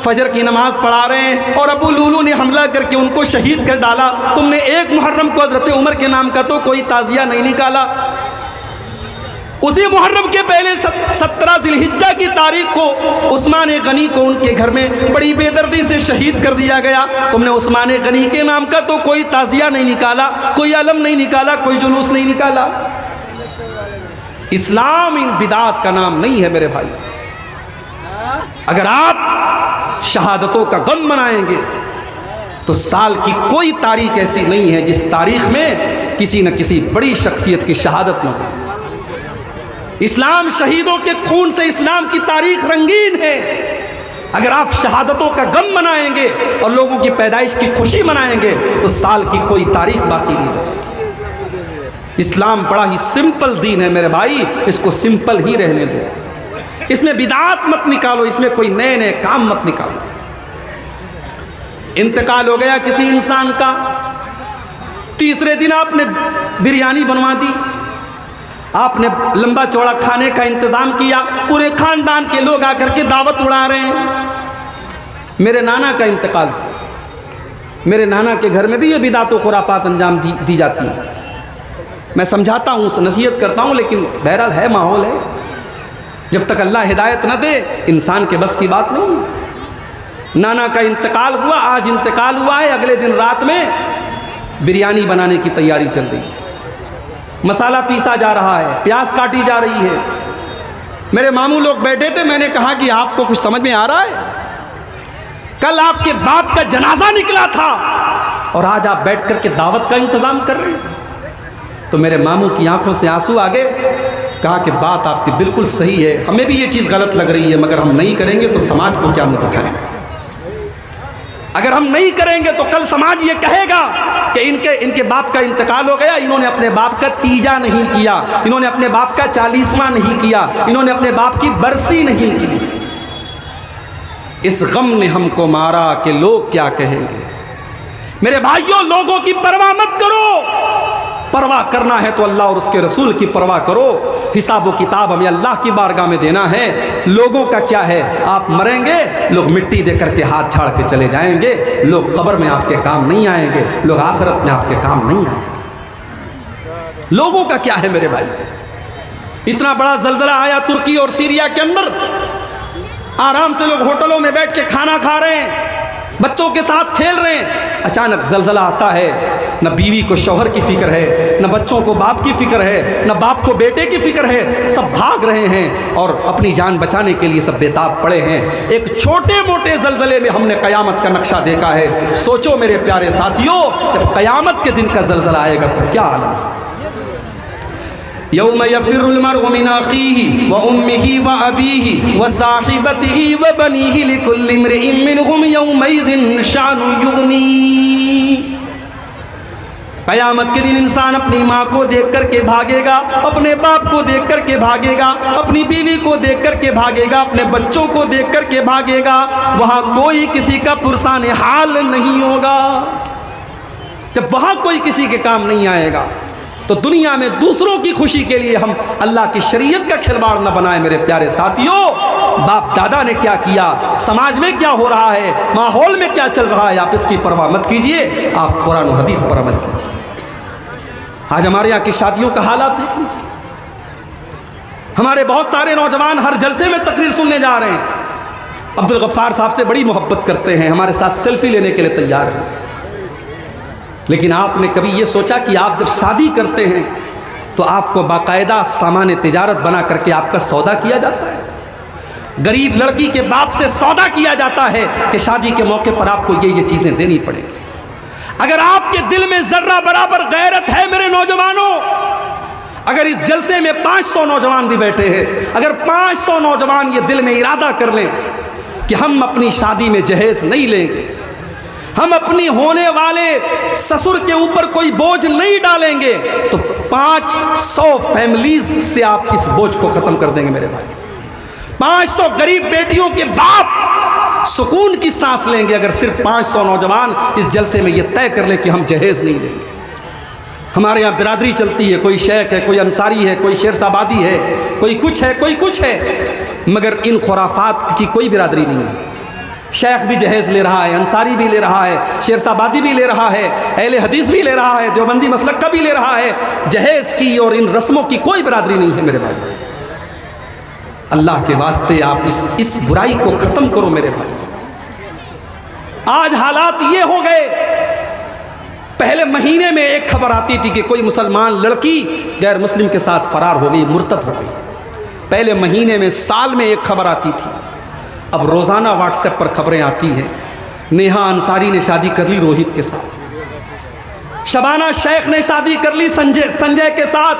फजर की नमाज पढ़ा रहे हैं और अबू लूलू ने हमला करके उनको शहीद कर डाला। तुमने 1 मुहर्रम को हज़रत उमर के नाम का तो कोई ताज़िया नहीं निकाला। उसी मुहर्रम के पहले 17 ज़िलहिज्जा की तारीख को उस्मान गनी को उनके घर में बड़ी बेदर्दी से शहीद कर दिया गया। तुमने उस्मान गनी के नाम का तो कोई ताज़िया नहीं निकाला, कोई अलम नहीं निकाला, कोई जुलूस नहीं निकाला। इस्लाम इन बिदात का नाम नहीं है मेरे भाई। अगर आप शहादतों का गम मनाएंगे तो साल की कोई तारीख ऐसी नहीं है जिस तारीख में किसी न किसी बड़ी शख्सियत की शहादत न हो। इस्लाम शहीदों के खून से इस्लाम की तारीख रंगीन है। अगर आप शहादतों का गम मनाएंगे और लोगों की पैदाइश की खुशी मनाएंगे तो साल की कोई तारीख बाकी नहीं बचेगी। इस्लाम बड़ा ही सिंपल दीन है मेरे भाई, इसको सिंपल ही रहने दो। इसमें बिदात मत निकालो, इसमें कोई नए नए काम मत निकालो। इंतकाल हो गया किसी इंसान का, तीसरे दिन आपने बिरयानी बनवा दी, आपने लंबा चौड़ा खाने का इंतज़ाम किया, पूरे ख़ानदान के लोग आकर के दावत उड़ा रहे हैं। मेरे नाना का इंतकाल, मेरे नाना के घर में भी ये बिदात व खुराफात अंजाम दी जाती है। मैं समझाता हूँ, नसीहत करता हूँ, लेकिन बहरहाल है, माहौल है। जब तक अल्लाह हिदायत न दे इंसान के बस की बात नहीं। नाना का इंतकाल हुआ, आज इंतकाल हुआ है, अगले दिन रात में बिरयानी बनाने की तैयारी चल रही है। मसाला पीसा जा रहा है, प्याज काटी जा रही है। मेरे मामू लोग बैठे थे, मैंने कहा कि आपको कुछ समझ में आ रहा है? कल आपके बाप का जनाजा निकला था और आज आप बैठ कर के दावत का इंतज़ाम कर रहे हैं। तो मेरे मामू की आंखों से आंसू आ गए। कहा कि बात आपकी बिल्कुल सही है, हमें भी ये चीज़ गलत लग रही है, मगर हम नहीं करेंगे तो समाज को क्या मुँह दिखाएंगे? अगर हम नहीं करेंगे तो कल समाज ये कहेगा कि इनके बाप का इंतकाल हो गया, इन्होंने अपने बाप का तीजा नहीं किया, इन्होंने अपने बाप का 40वां नहीं किया, इन्होंने अपने बाप की बरसी नहीं की। इस गम ने हमको मारा कि लोग क्या कहेंगे। मेरे भाइयों, लोगों की परवाह मत करो। परवाह करना है तो अल्लाह और उसके रसूल की परवाह करो। हिसाब व किताब हमें अल्लाह की बारगाह में देना है। लोगों का क्या है? आप मरेंगे, लोग मिट्टी दे करके हाथ झाड़ के चले जाएंगे, लोग कब्र में आपके काम नहीं आएंगे, लोग आखिरत में आपके काम नहीं आएंगे। लोगों का क्या है मेरे भाई? इतना बड़ा जलजला आया तुर्की और सीरिया के अंदर, आराम से लोग होटलों में बैठ के खाना खा रहे हैं, बच्चों के साथ खेल रहे हैं। अचानक जलजला आता है, न बीवी को शौहर की फिक्र है, न बच्चों को बाप की फिक्र है, न बाप को बेटे की फिक्र है। सब भाग रहे हैं और अपनी जान बचाने के लिए सब बेताब पड़े हैं। एक छोटे मोटे जलजले में हमने क़यामत का नक्शा देखा है। सोचो मेरे प्यारे साथियों, जब क़यामत के दिन का जलजला आएगा तो क्या आलम। यौम यफ़िर्रुल मर्उ मिन अख़ीहि व उम्मिहि व अबीहि व साहिबतिहि व बनीहि लिकुल्लि इम्रिइन मिनहुम यौमइज़िन शानुन युग़नी। क़यामत के दिन इंसान अपनी माँ को देख कर के भागेगा, अपने बाप को देख कर के भागेगा, अपनी बीवी को देख कर के भागेगा, अपने बच्चों को देख कर के भागेगा। वहाँ कोई किसी का पुरसाने हाल नहीं होगा। जब वहाँ कोई किसी के काम नहीं आएगा तो दुनिया में दूसरों की खुशी के लिए हम अल्लाह की शरीयत का खिलवाड़ न बनाएं। मेरे प्यारे साथियों, बाप दादा ने क्या किया, समाज में क्या हो रहा है, माहौल में क्या चल रहा है, आप इसकी परवाह मत कीजिए, आप कुरान और हदीस पर अमल कीजिए। आज हमारे यहाँ की शादियों का हाल आप देख लीजिए। हमारे बहुत सारे नौजवान हर जलसे में तकरीर सुनने जा रहे हैं, अब्दुल गफ्फार साहब से बड़ी मोहब्बत करते हैं, हमारे साथ सेल्फी लेने के लिए तैयार हैं। लेकिन आपने कभी ये सोचा कि आप जब शादी करते हैं तो आपको बाकायदा सामान तिजारत बना करके आपका सौदा किया जाता है। गरीब लड़की के बाप से सौदा किया जाता है कि शादी के मौके पर आपको ये चीज़ें देनी पड़ेगी। अगर आपके दिल में ज़र्रा बराबर गैरत है मेरे नौजवानों, अगर इस जलसे में 500 नौजवान भी बैठे हैं, अगर 500 नौजवान ये दिल में इरादा कर लें कि हम अपनी शादी में जहेज़ नहीं लेंगे, हम अपनी होने वाले ससुर के ऊपर कोई बोझ नहीं डालेंगे, तो 500 फैमिलीज से आप इस बोझ को ख़त्म कर देंगे मेरे भाई। 500 गरीब बेटियों के बाप सुकून की सांस लेंगे अगर सिर्फ 500 नौजवान इस जलसे में ये तय कर ले कि हम जहेज़ नहीं लेंगे। हमारे यहाँ बिरादरी चलती है, कोई शेख है, कोई अंसारी है, कोई शेरशाबादी है, कोई कुछ है, कोई कुछ है, मगर इन खुराफात की कोई बिरादरी नहीं है। शेख भी जहेज़ ले रहा है, अंसारी भी ले रहा है, शेरशाबादी भी ले रहा है, अहले हदीस भी ले रहा है, देवबंदी मसलक का भी ले रहा है। जहेज़ की और इन रस्मों की कोई बरादरी नहीं है मेरे भाई। अल्लाह के वास्ते आप इस बुराई को ख़त्म करो मेरे भाई। आज हालात ये हो गए, पहले महीने में एक खबर आती थी कि कोई मुसलमान लड़की गैर मुस्लिम के साथ फ़रार हो गई, मुर्तद हो गई। पहले महीने में, साल में एक खबर आती थी। अब रोज़ाना व्हाट्सएप पर खबरें आती हैं। नेहा अंसारी ने शादी कर ली रोहित के साथ, शबाना शेख ने शादी कर ली संजय के साथ।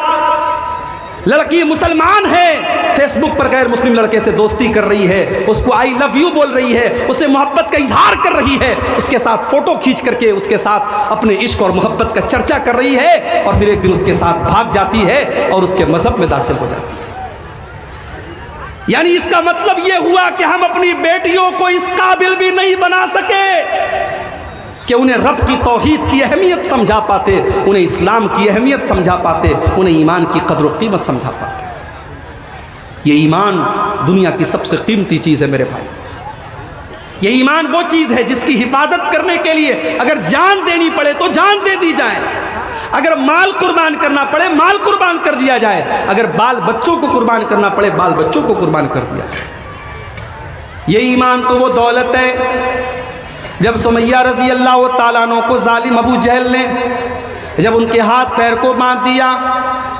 लड़की मुसलमान है, फेसबुक पर गैर मुस्लिम लड़के से दोस्ती कर रही है, उसको आई लव यू बोल रही है, उससे मोहब्बत का इजहार कर रही है, उसके साथ फ़ोटो खींच करके उसके साथ अपने इश्क और मोहब्बत का चर्चा कर रही है, और फिर एक दिन उसके साथ भाग जाती है और उसके मज़हब में दाखिल हो जाती है। यानी इसका मतलब यह हुआ कि हम अपनी बेटियों को इस काबिल भी नहीं बना सके कि उन्हें रब की तौहीद की अहमियत समझा पाते, उन्हें इस्लाम की अहमियत समझा पाते, उन्हें ईमान की कदर व कीमत समझा पाते। ये ईमान दुनिया की सबसे कीमती चीज़ है मेरे भाई। ये ईमान वो चीज़ है जिसकी हिफाजत करने के लिए अगर जान देनी पड़े तो जान दे दी जाए, अगर माल कुर्बान करना पड़े माल कुर्बान कर दिया जाए, अगर बाल बच्चों को कुर्बान करना पड़े बाल बच्चों को कुर्बान कर दिया जाए। ये ईमान तो वो दौलत है। जब सुमैया रज़ी अल्लाह ताला अन्हा को जालिम अबू जहल ने जब उनके हाथ पैर को बांध दिया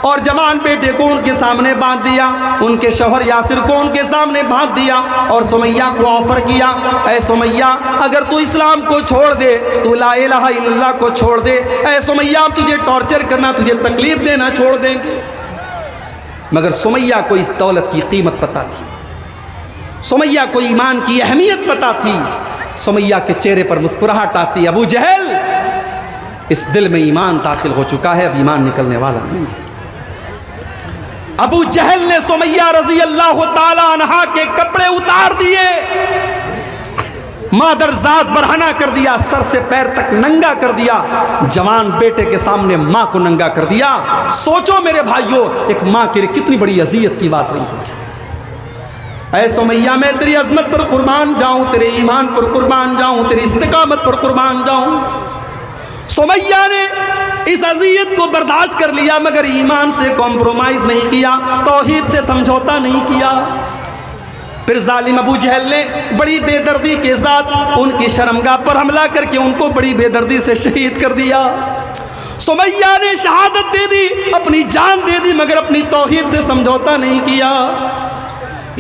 और जवान बेटे को उनके सामने बांध दिया, उनके शौहर यासिर को उनके सामने बांध दिया और सुमैया को ऑफर किया, ऐ सुमैया अगर तू इस्लाम को छोड़ दे, तू ला इलाहा इल्लल्लाह को छोड़ दे, ऐ सुमैया तुझे टॉर्चर करना, तुझे तकलीफ देना छोड़ देंगे। मगर सुमैया को इस दौलत की कीमत पता थी, सुमैया को ईमान की अहमियत पता थी। सुमैया के चेहरे पर मुस्कुराहट आती, अबू जहल इस दिल में ईमान दाखिल हो चुका है, अब ईमान निकलने वाला नहीं है। अबू जहल ने सुमैया रज़ी अल्लाह ताला अन्हा के कपड़े उतार दिए, मादरजात बरहना कर दिया, सर से पैर तक नंगा कर दिया, जवान बेटे के सामने माँ को नंगा कर दिया। सोचो मेरे भाइयों, एक माँ के लिए कितनी बड़ी अजियत की बात रही होगी। ऐ सुमैया मैं तेरी अजमत पर कुर्बान जाऊं, तेरे ईमान पर कुर्बान जाऊं, तेरी इस्तिकामत पर कुर्बान जाऊं। सुमैया ने इस अजियत को बर्दाश्त कर लिया, मगर ईमान से कॉम्प्रोमाइज़ नहीं किया, तौहीद से समझौता नहीं किया। फिर जालिम अबू जहल ने बड़ी बेदर्दी के साथ उनकी शर्मगाह पर हमला करके उनको बड़ी बेदर्दी से शहीद कर दिया। सुमैया ने शहादत दे दी, अपनी जान दे दी, मगर अपनी तौहीद से समझौता नहीं किया।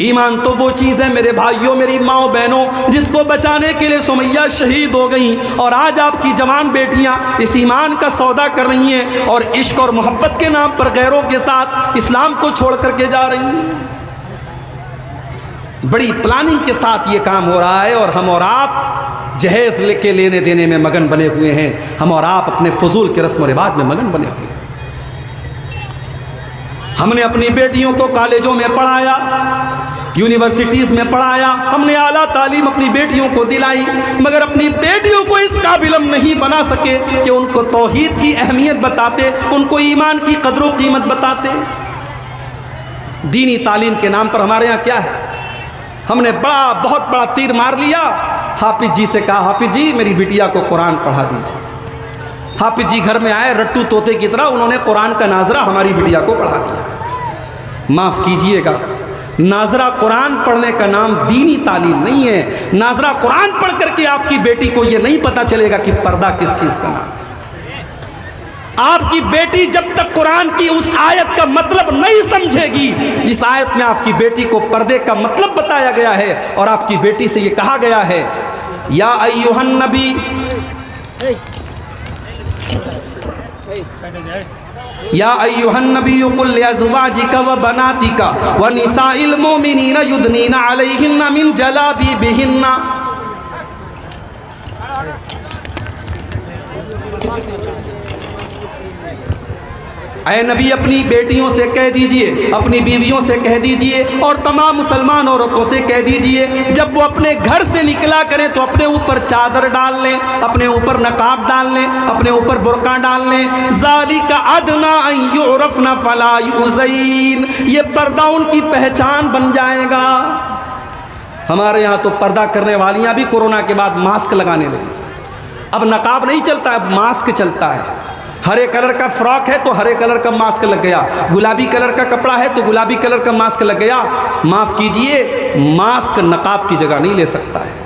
ईमान तो वो चीज़ है मेरे भाइयों, मेरी माओ बहनों, जिसको बचाने के लिए सुमैया शहीद हो गई, और आज आपकी जवान बेटियां इस ईमान का सौदा कर रही हैं और इश्क और मोहब्बत के नाम पर गैरों के साथ इस्लाम को छोड़ करके जा रही हैं। बड़ी प्लानिंग के साथ ये काम हो रहा है और हम और आप जहेज़ लेके लेने देने में मगन बने हुए हैं। हम और आप अपने फजूल के रस्म व रिवाज में मगन बने हुए हैं। हमने अपनी बेटियों को कॉलेजों में पढ़ाया, यूनिवर्सिटीज़ में पढ़ाया, हमने आला तालीम अपनी बेटियों को दिलाई, मगर अपनी बेटियों को इस काबिल हम नहीं बना सके कि उनको तौहीद की अहमियत बताते, उनको ईमान की कदर व कीमत बताते। दीनी तालीम के नाम पर हमारे यहाँ क्या है, हमने बहुत बड़ा तीर मार लिया। हाफिज जी से कहा, हाफिज जी मेरी बिटिया को कुरान पढ़ा दीजिए। हाफिज जी घर में आए रट्टू तोते की तरह, उन्होंने कुरान का नाजरा हमारी बिटिया को पढ़ा दिया। माफ़ कीजिएगा, नाजरा कुरान पढ़ने का नाम दीनी तालीम नहीं है। नाजरा कुरान पढ़ करके आपकी बेटी को ये नहीं पता चलेगा कि पर्दा किस चीज़ का नाम है। आपकी बेटी जब तक कुरान की उस आयत का मतलब नहीं समझेगी जिस आयत में आपकी बेटी को पर्दे का मतलब बताया गया है, और आपकी बेटी से ये कहा गया है, या अय्युहन नबी या अय्युहन नबी कुल लिअज़वाजिका व बनातिका व निसाइल मोमिनीना युदनीना अलैहिन्ना मिन जलाबिबिहिन्ना। ऐ नबी अपनी बेटियों से कह दीजिए, अपनी बीवियों से कह दीजिए और तमाम मुसलमान औरतों से कह दीजिए, जब वो अपने घर से निकला करें तो अपने ऊपर चादर डाल लें, अपने ऊपर नकाब डाल लें, अपने ऊपर बुर्का डाल लें। ज़ालिका अदना अन युरफ़ना फला युज़ैन, ये पर्दा उनकी पहचान बन जाएगा। हमारे यहाँ तो पर्दा करने वालियाँ भी कोरोना के बाद मास्क लगाने लगी। अब नकाब नहीं चलता है, अब मास्क चलता है। हरे कलर का फ्रॉक है तो हरे कलर का मास्क लग गया, गुलाबी कलर का कपड़ा है तो गुलाबी कलर का मास्क लग गया। माफ़ कीजिए, मास्क नकाब की जगह नहीं ले सकता है।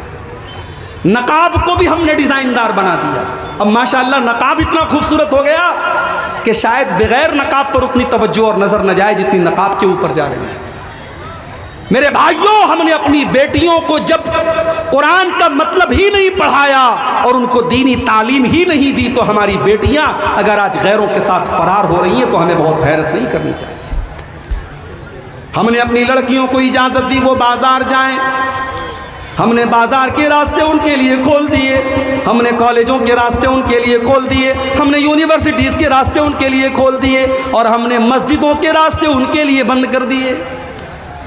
नकाब को भी हमने डिज़ाइनदार बना दिया। अब माशाअल्लाह नकाब इतना खूबसूरत हो गया कि शायद बगैर नकाब पर उतनी तवज्जो और नज़र न जाए जितनी नकाब के ऊपर जा रही है। मेरे भाइयों, हमने अपनी बेटियों को जब कुरान का मतलब ही नहीं पढ़ाया और उनको दीनी तालीम ही नहीं दी, तो हमारी बेटियां अगर आज गैरों के साथ फरार हो रही हैं तो हमें बहुत हैरत नहीं करनी चाहिए। हमने अपनी लड़कियों को इजाज़त दी वो बाज़ार जाएं, हमने बाज़ार के रास्ते उनके लिए खोल दिए, हमने कॉलेजों के रास्ते उनके लिए खोल दिए, हमने यूनिवर्सिटीज़ के रास्ते उनके लिए खोल दिए और हमने मस्जिदों के रास्ते उनके लिए बंद कर दिए।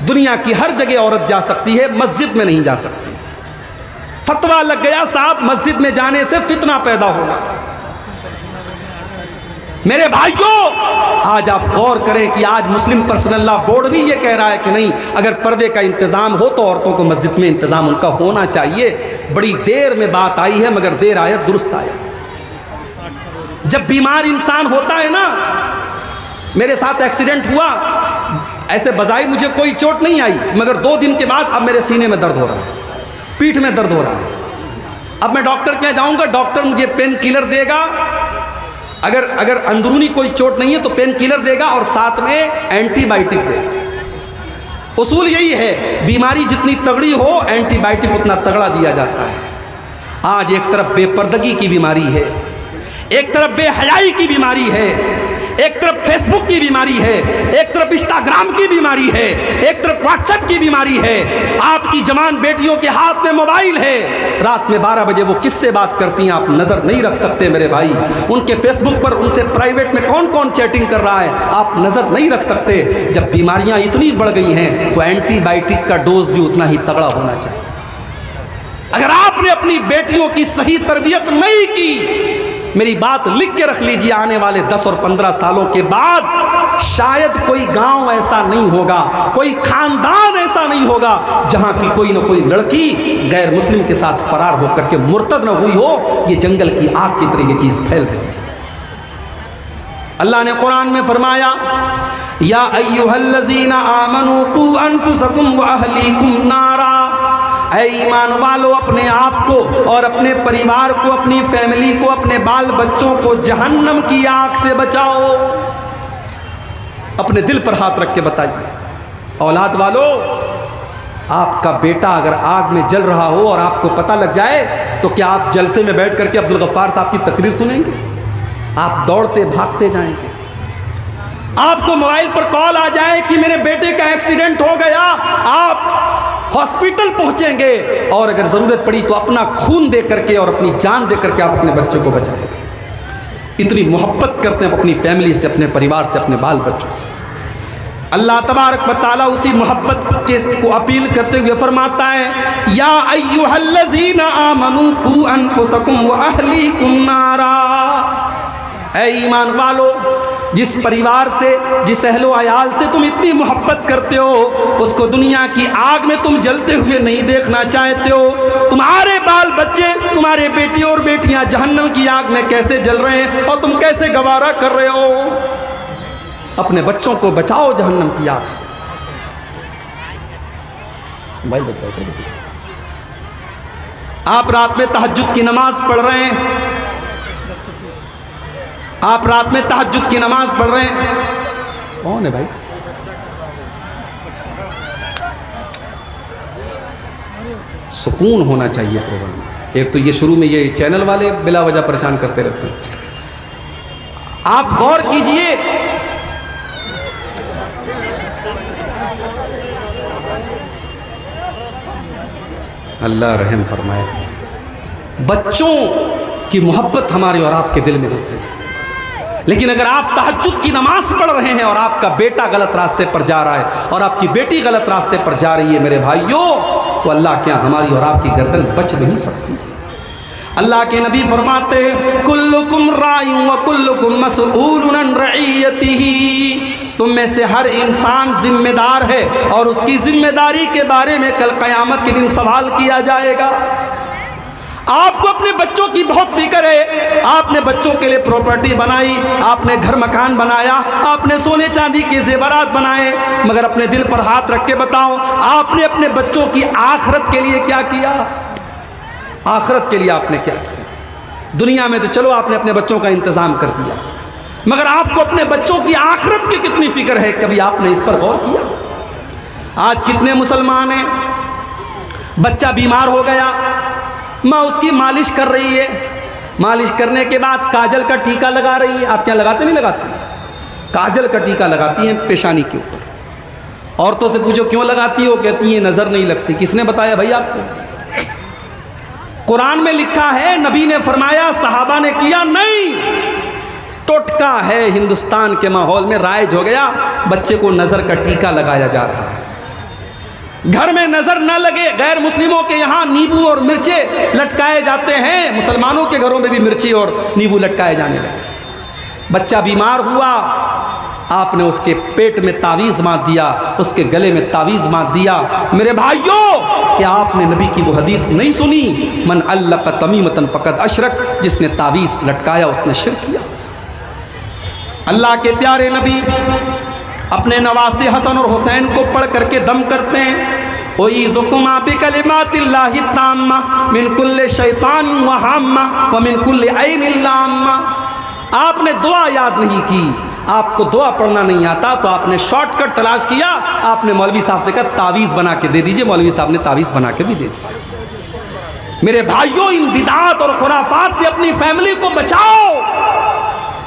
दुनिया की हर जगह औरत जा सकती है, मस्जिद में नहीं जा सकती। फतवा लग गया साहब, मस्जिद में जाने से फितना पैदा होगा। मेरे भाइयों, आज आप गौर करें कि आज मुस्लिम पर्सनल लॉ बोर्ड भी ये कह रहा है कि नहीं, अगर पर्दे का इंतज़ाम हो तो औरतों को मस्जिद में इंतज़ाम उनका होना चाहिए। बड़ी देर में बात आई है, मगर देर आयत दुरुस्त आयत। जब बीमार इंसान होता है ना, मेरे साथ एक्सीडेंट हुआ, ऐसे बज़ाहिर मुझे कोई चोट नहीं आई, मगर 2 दिन के बाद अब मेरे सीने में दर्द हो रहा है, पीठ में दर्द हो रहा है। अब मैं डॉक्टर के यहाँ जाऊँगा, डॉक्टर मुझे पेन किलर देगा। अगर अंदरूनी कोई चोट नहीं है तो पेन किलर देगा और साथ में एंटीबायोटिक देगा। उसूल यही है, बीमारी जितनी तगड़ी हो एंटीबायोटिक उतना तगड़ा दिया जाता है। आज एक तरफ बेपर्दगी की बीमारी है, एक तरफ बेहयाई की बीमारी है, एक तरफ फेसबुक की बीमारी है, एक तरफ इंस्टाग्राम की बीमारी है, एक तरफ व्हाट्सएप की बीमारी है। आपकी जवान बेटियों के हाथ में मोबाइल है, रात में 12 बजे वो किससे बात करती हैं आप नज़र नहीं रख सकते मेरे भाई। उनके फेसबुक पर उनसे प्राइवेट में कौन कौन चैटिंग कर रहा है आप नज़र नहीं रख सकते। जब बीमारियां इतनी बढ़ गई हैं तो एंटीबायोटिक का डोज भी उतना ही तगड़ा होना चाहिए। अगर आपने अपनी बेटियों की सही तरबियत नहीं की, मेरी बात लिख के रख लीजिए, आने वाले 10 और 15 सालों के बाद शायद कोई गांव ऐसा नहीं होगा, कोई खानदान ऐसा नहीं होगा जहां की कोई ना कोई लड़की गैर मुस्लिम के साथ फरार होकर के मुर्तद न हुई हो। ये जंगल की आग की तरह ये चीज़ फैल रही है। अल्लाह ने कुरान में फरमाया, या अय्युहल्लज़ीना आमनू कू अनफुसकुम व अहलीकुम नारा, ऐ ईमान वालो अपने आप को और अपने परिवार को, अपनी फैमिली को, अपने बाल बच्चों को जहन्नम की आग से बचाओ। अपने दिल पर हाथ रख के बताइए, औलाद वालों, आपका बेटा अगर आग में जल रहा हो और आपको पता लग जाए तो क्या आप जलसे में बैठ करके अब्दुल गफ्फार साहब की तकरीर सुनेंगे? आप दौड़ते भागते जाएंगे। आपको मोबाइल पर कॉल आ जाए कि मेरे बेटे का एक्सीडेंट हो गया, आप हॉस्पिटल पहुंचेंगे और अगर ज़रूरत पड़ी तो अपना खून दे करके और अपनी जान दे करके आप अपने बच्चे को बचाएंगे। इतनी मोहब्बत करते हैं अपनी फैमिली से, अपने परिवार से, अपने बाल बच्चों से। अल्लाह तबारक व तआला उसी मोहब्बत के को अपील करते हुए फरमाता है, या अय्युहल्लज़ीना आमनू कू अनफुसकुम व अहलीकुम नारा, ऐ ईमान वालो, जिस परिवार से, जिस अहलो अयाल से तुम इतनी मोहब्बत करते हो, उसको दुनिया की आग में तुम जलते हुए नहीं देखना चाहते हो। तुम्हारे बाल बच्चे, तुम्हारे बेटे और बेटियां जहन्नम की आग में कैसे जल रहे हैं और तुम कैसे गवारा कर रहे हो। अपने बच्चों को बचाओ जहन्नम की आग से। भाई बताओ, आप रात में तहज्जुद की नमाज पढ़ रहे हैं, आप रात में तहज्जुद की नमाज पढ़ रहे हैं, कौन है भाई? सुकून होना चाहिए प्रोग्राम। एक तो ये शुरू में ये चैनल वाले बिला वजह परेशान करते रहते हैं। आप गौर कीजिए, अल्लाह रहम फरमाए। बच्चों की मोहब्बत हमारे और आपके दिल में होती है, लेकिन अगर आप तहज्जुद की नमाज पढ़ रहे हैं और आपका बेटा गलत रास्ते पर जा रहा है और आपकी बेटी गलत रास्ते पर जा रही है मेरे भाइयों, तो अल्लाह क्या हमारी और आपकी गर्दन बच नहीं सकती। अल्लाह के नबी फरमाते हैं, कुल्लुकुम राइयुन व कुल्लुकुम मसऊलुन अन रइयतिही, तुम में से हर इंसान जिम्मेदार है और उसकी जिम्मेदारी के बारे में कल क़यामत के दिन सवाल किया जाएगा। आपको अपने बच्चों की बहुत फिक्र है, आपने बच्चों के लिए प्रॉपर्टी बनाई, आपने घर मकान बनाया, आपने सोने चांदी के जेवरात बनाए, मगर अपने दिल पर हाथ रख के बताओ, आपने अपने बच्चों की आखिरत के लिए क्या किया? आखिरत के लिए आपने क्या किया? दुनिया में तो चलो आपने अपने बच्चों का इंतज़ाम कर दिया, मगर आपको अपने बच्चों की आखिरत की कितनी फिक्र है? कभी आपने इस पर गौर किया? आज कितने मुसलमान हैं, बच्चा बीमार हो गया, माँ उसकी मालिश कर रही है, मालिश करने के बाद काजल का टीका लगा रही है। आप क्या लगाते नहीं लगाते? काजल का टीका लगाती हैं पेशानी के ऊपर। औरतों से पूछो क्यों लगाती हो, कहती है नज़र नहीं लगती। किसने बताया भाई आपको? कुरान में लिखा है, नबी ने फरमाया, सहाबा ने किया नहीं। टोटका है हिंदुस्तान के माहौल में राइज हो गया, बच्चे को नज़र का टीका लगाया जा रहा है। घर में नज़र न लगे, गैर मुस्लिमों के यहाँ नींबू और मिर्चे लटकाए जाते हैं, मुसलमानों के घरों में भी मिर्ची और नींबू लटकाए जाने लगे। बच्चा बीमार हुआ, आपने उसके पेट में तावीज़ बांध दिया, उसके गले में तावीज़ बांध दिया। मेरे भाइयों, क्या आपने नबी की वो हदीस नहीं सुनी, मन अल्लक़ तमीमतन फ़क़द अशरक, जिसने तावीज़ लटकाया उसने शिर्क किया। अल्लाह के प्यारे नबी अपने नवासे हसन और हुसैन को पढ़ करके दम करते हैं, ओईज़ुकुमा बिकलिमातिल्लाहि ताम्मा मिन कुल्लि शैतानिन व हाम्मा व मिन कुल्लि ऐनिन लाम्मा। आपने दुआ याद नहीं की, आपको दुआ पढ़ना नहीं आता, तो आपने शॉर्टकट तलाश किया, आपने मौलवी साहब से कहा तावीज़ बना के दे दीजिए। मौलवी साहब ने तावीज़ बना के भी दे दिया। मेरे भाइयों, इन बिदात और खुराफात से अपनी फैमिली को बचाओ,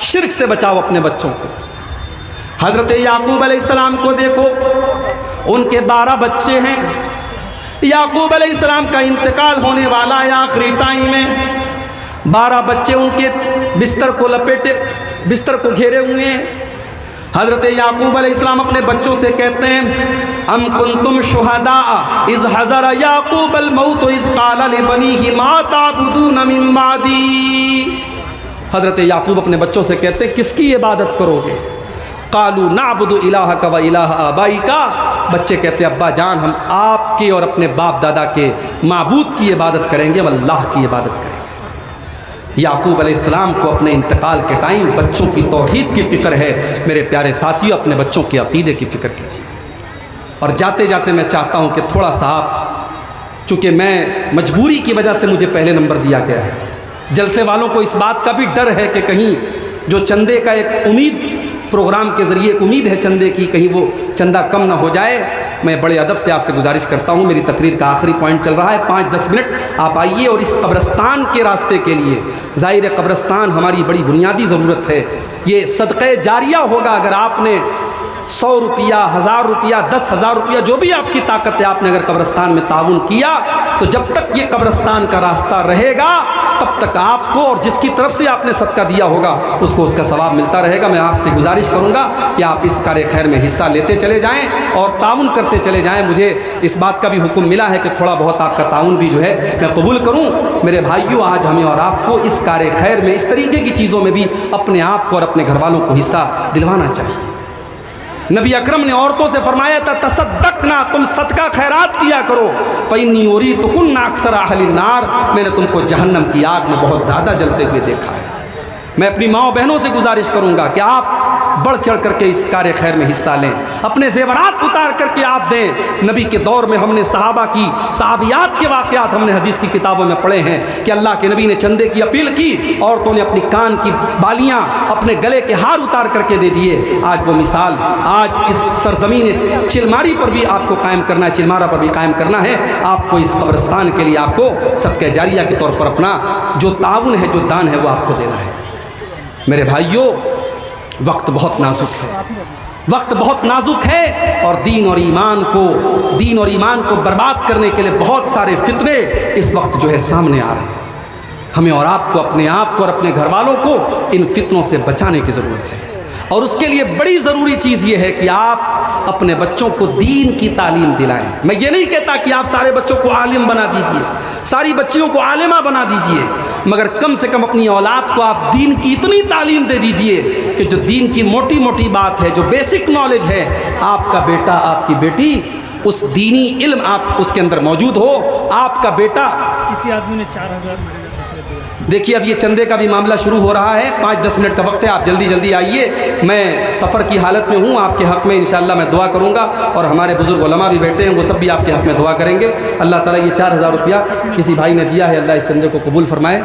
शिर्क से बचाओ अपने बच्चों को। हज़रत याकूब अलैहिस्सलाम को देखो, उनके 12 बच्चे हैं। याकूब अलैहिस्सलाम का इंतकाल होने वाला है आखिरी टाइम में। 12 बच्चे उनके बिस्तर को लपेटे, बिस्तर को घेरे हुए हैं। हज़रत याकूब अलैहिस्सलाम अपने बच्चों से कहते हैं, अम कुंतुम शुहदा इज़ हज़र याकूब अल मौत इज़ क़ाल लिबनीहि मा ताबुदून मिन बादी। हज़रत याकूब अपने बच्चों से कहते हैं, किसकी इबादत करोगे? कालू नाबुदु इलाहका व इलाह आबाइका। बच्चे कहते हैं, अब्बा जान, हम आपके और अपने बाप दादा के माबूद की इबादत करेंगे, हम अल्लाह की इबादत करेंगे। याकूब अलैहिस्सलाम को अपने इंतकाल के टाइम बच्चों की तौहीद की फ़िक्र है। मेरे प्यारे साथियों, अपने बच्चों के अक़ीदे की फ़िक्र कीजिए। और जाते जाते मैं चाहता हूँ कि थोड़ा सा आप, चूँकि मैं मजबूरी की वजह से मुझे पहले नंबर दिया गया है, जलसे वालों को इस बात का भी डर है कि कहीं जो चंदे का एक उम्मीद, प्रोग्राम के ज़रिए एक उम्मीद है चंदे की, कहीं वो चंदा कम ना हो जाए। मैं बड़े अदब से आपसे गुजारिश करता हूँ, मेरी तकरीर का आखिरी पॉइंट चल रहा है, 5-10 मिनट आप आइए और इस कब्रस्तान के रास्ते के लिए, ज़ाहिर कब्रस्तान हमारी बड़ी बुनियादी ज़रूरत है। ये सदक़े जारिया होगा अगर आपने 100 रुपया, 1000 रुपया, 10,000 रुपया, जो भी आपकी ताकत है, आपने अगर कब्रस्तान में ताउन किया, तो जब तक ये कब्रस्तान का रास्ता रहेगा तब तक आपको और जिसकी तरफ से आपने सदका दिया होगा उसको उसका सवाब मिलता रहेगा। मैं आपसे गुजारिश करूंगा कि आप इस कार्य खैर में हिस्सा लेते चले जाएं और ताउन करते चले जाएं। मुझे इस बात का भी हुक्म मिला है कि थोड़ा बहुत आपका ताउन भी जो है मैं कबूल करूं। मेरे भाइयों, आज हमें और आपको इस कार्य खैर में, इस तरीके की चीज़ों में भी अपने आप को और अपने घर वालों को हिस्सा दिलवाना चाहिए। नबी अकरम ने औरतों से फरमाया था, तसद्दक़ना, तुम सदका खैरात किया करो, फ़इन्नी उरीतुकुन्ना अक्सर अहलिन नार, मैंने तुमको जहन्नम की आग में बहुत ज़्यादा जलते हुए देखा है। मैं अपनी माओ बहनों से गुजारिश करूंगा कि आप बढ़ चढ़ करके इस कार्य खैर में हिस्सा लें, अपने जेवरात उतार करके आप दें। नबी के दौर में हमने सहाबा की, सहाबियात के वाक़यात हमने हदीस की किताबों में पढ़े हैं कि अल्लाह के नबी ने चंदे की अपील की, औरतों ने अपनी कान की बालियाँ, अपने गले के हार उतार करके दे दिए। आज वो मिसाल, आज इस सरजमीन चिलमारी पर भी आपको कायम करना है, चिलमारा पर भी कायम करना है। आपको इस कब्रस्तान के लिए आपको सदक़े जारिया के तौर पर अपना जो ताउन है, जो दान है, वो आपको देना है। मेरे भाइयों, वक्त बहुत नाजुक है, वक्त बहुत नाजुक है और दीन और ईमान को बर्बाद करने के लिए बहुत सारे फितने इस वक्त जो है सामने आ रहे हैं। हमें और आपको अपने आप को और अपने घर वालों को इन फितनों से बचाने की ज़रूरत है। और उसके लिए बड़ी ज़रूरी चीज़ ये है कि आप अपने बच्चों को दीन की तालीम दिलाएं। मैं ये नहीं कहता कि आप सारे बच्चों को आलिम बना दीजिए, सारी बच्चियों को आलिमा बना दीजिए, मगर कम से कम अपनी औलाद को आप दीन की इतनी तालीम दे दीजिए कि जो दीन की मोटी मोटी बात है, जो बेसिक नॉलेज है, आपका बेटा आपकी बेटी उस दीनी इल्म आप उसके अंदर मौजूद हो। आपका बेटा, किसी आदमी ने 4000 देखिए अब ये चंदे का भी मामला शुरू हो रहा है, 5-10 मिनट का वक्त है, आप जल्दी जल्दी आइए। मैं सफ़र की हालत में हूँ, आपके हक़ में इंशाअल्लाह मैं दुआ करूँगा और हमारे बुज़ुर्ग उलमा भी बैठे हैं, वो सब भी आपके हक़ में दुआ करेंगे। अल्लाह ताला ये 4000 रुपया किसी भाई ने दिया है, अल्लाह इस चंदे को कबूल फरमाए।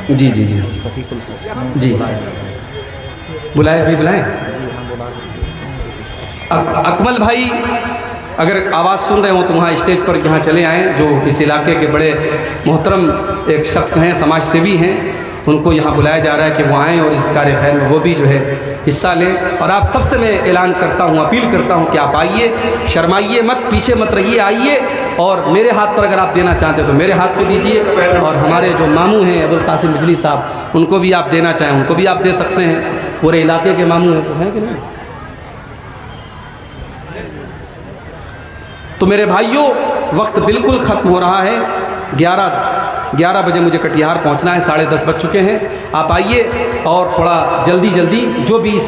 जी जी जी जी, बुलाए, अभी बुलाएं। अकमल भाई अगर आवाज़ सुन रहे हो तो वहाँ स्टेज पर यहाँ चले आएँ, जो इस इलाके के बड़े मोहतरम एक शख्स हैं, समाज सेवी हैं, उनको यहाँ बुलाया जा रहा है कि वो आएँ और इस कार्य खैर में वो भी जो है हिस्सा लें। और आप सबसे मैं ऐलान करता हूँ, अपील करता हूँ कि आप आइए, शर्माइए मत, पीछे मत रहिए, आइए। और मेरे हाथ पर अगर आप देना चाहते हैं तो मेरे हाथ पे दीजिए, और हमारे जो मामू हैं अबुल कासिम बिजली साहब, उनको भी आप देना चाहें उनको भी आप दे सकते हैं। पूरे इलाके के मामू हैं कि नहीं? तो मेरे भाइयों, वक्त बिल्कुल ख़त्म हो रहा है, 11 बजे मुझे कटिहार पहुंचना है, 10:30 बज चुके हैं। आप आइए और थोड़ा जल्दी जल्दी जो भी इस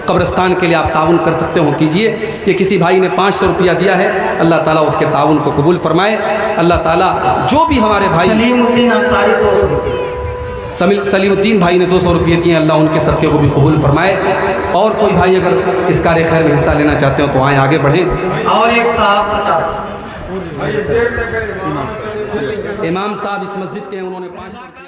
कब्रिस्तान के लिए आप ताउन कर सकते हो कीजिए। ये किसी भाई ने 500 रुपया दिया है, अल्लाह ताला उसके ताउन को कबूल फरमाए। अल्लाह ताला जो भी हमारे भाई सलीमुद्दीन भाई ने 200 रुपये दिए, अल्लाह उनके सदक़े को भी कबूल फरमाए। और कोई भाई अगर इस कार्य खैर में हिस्सा लेना चाहते हो तो आएँ, आगे बढ़ें। और एक साहब 50 इमाम साहब इस मस्जिद के हैं, उन्होंने 500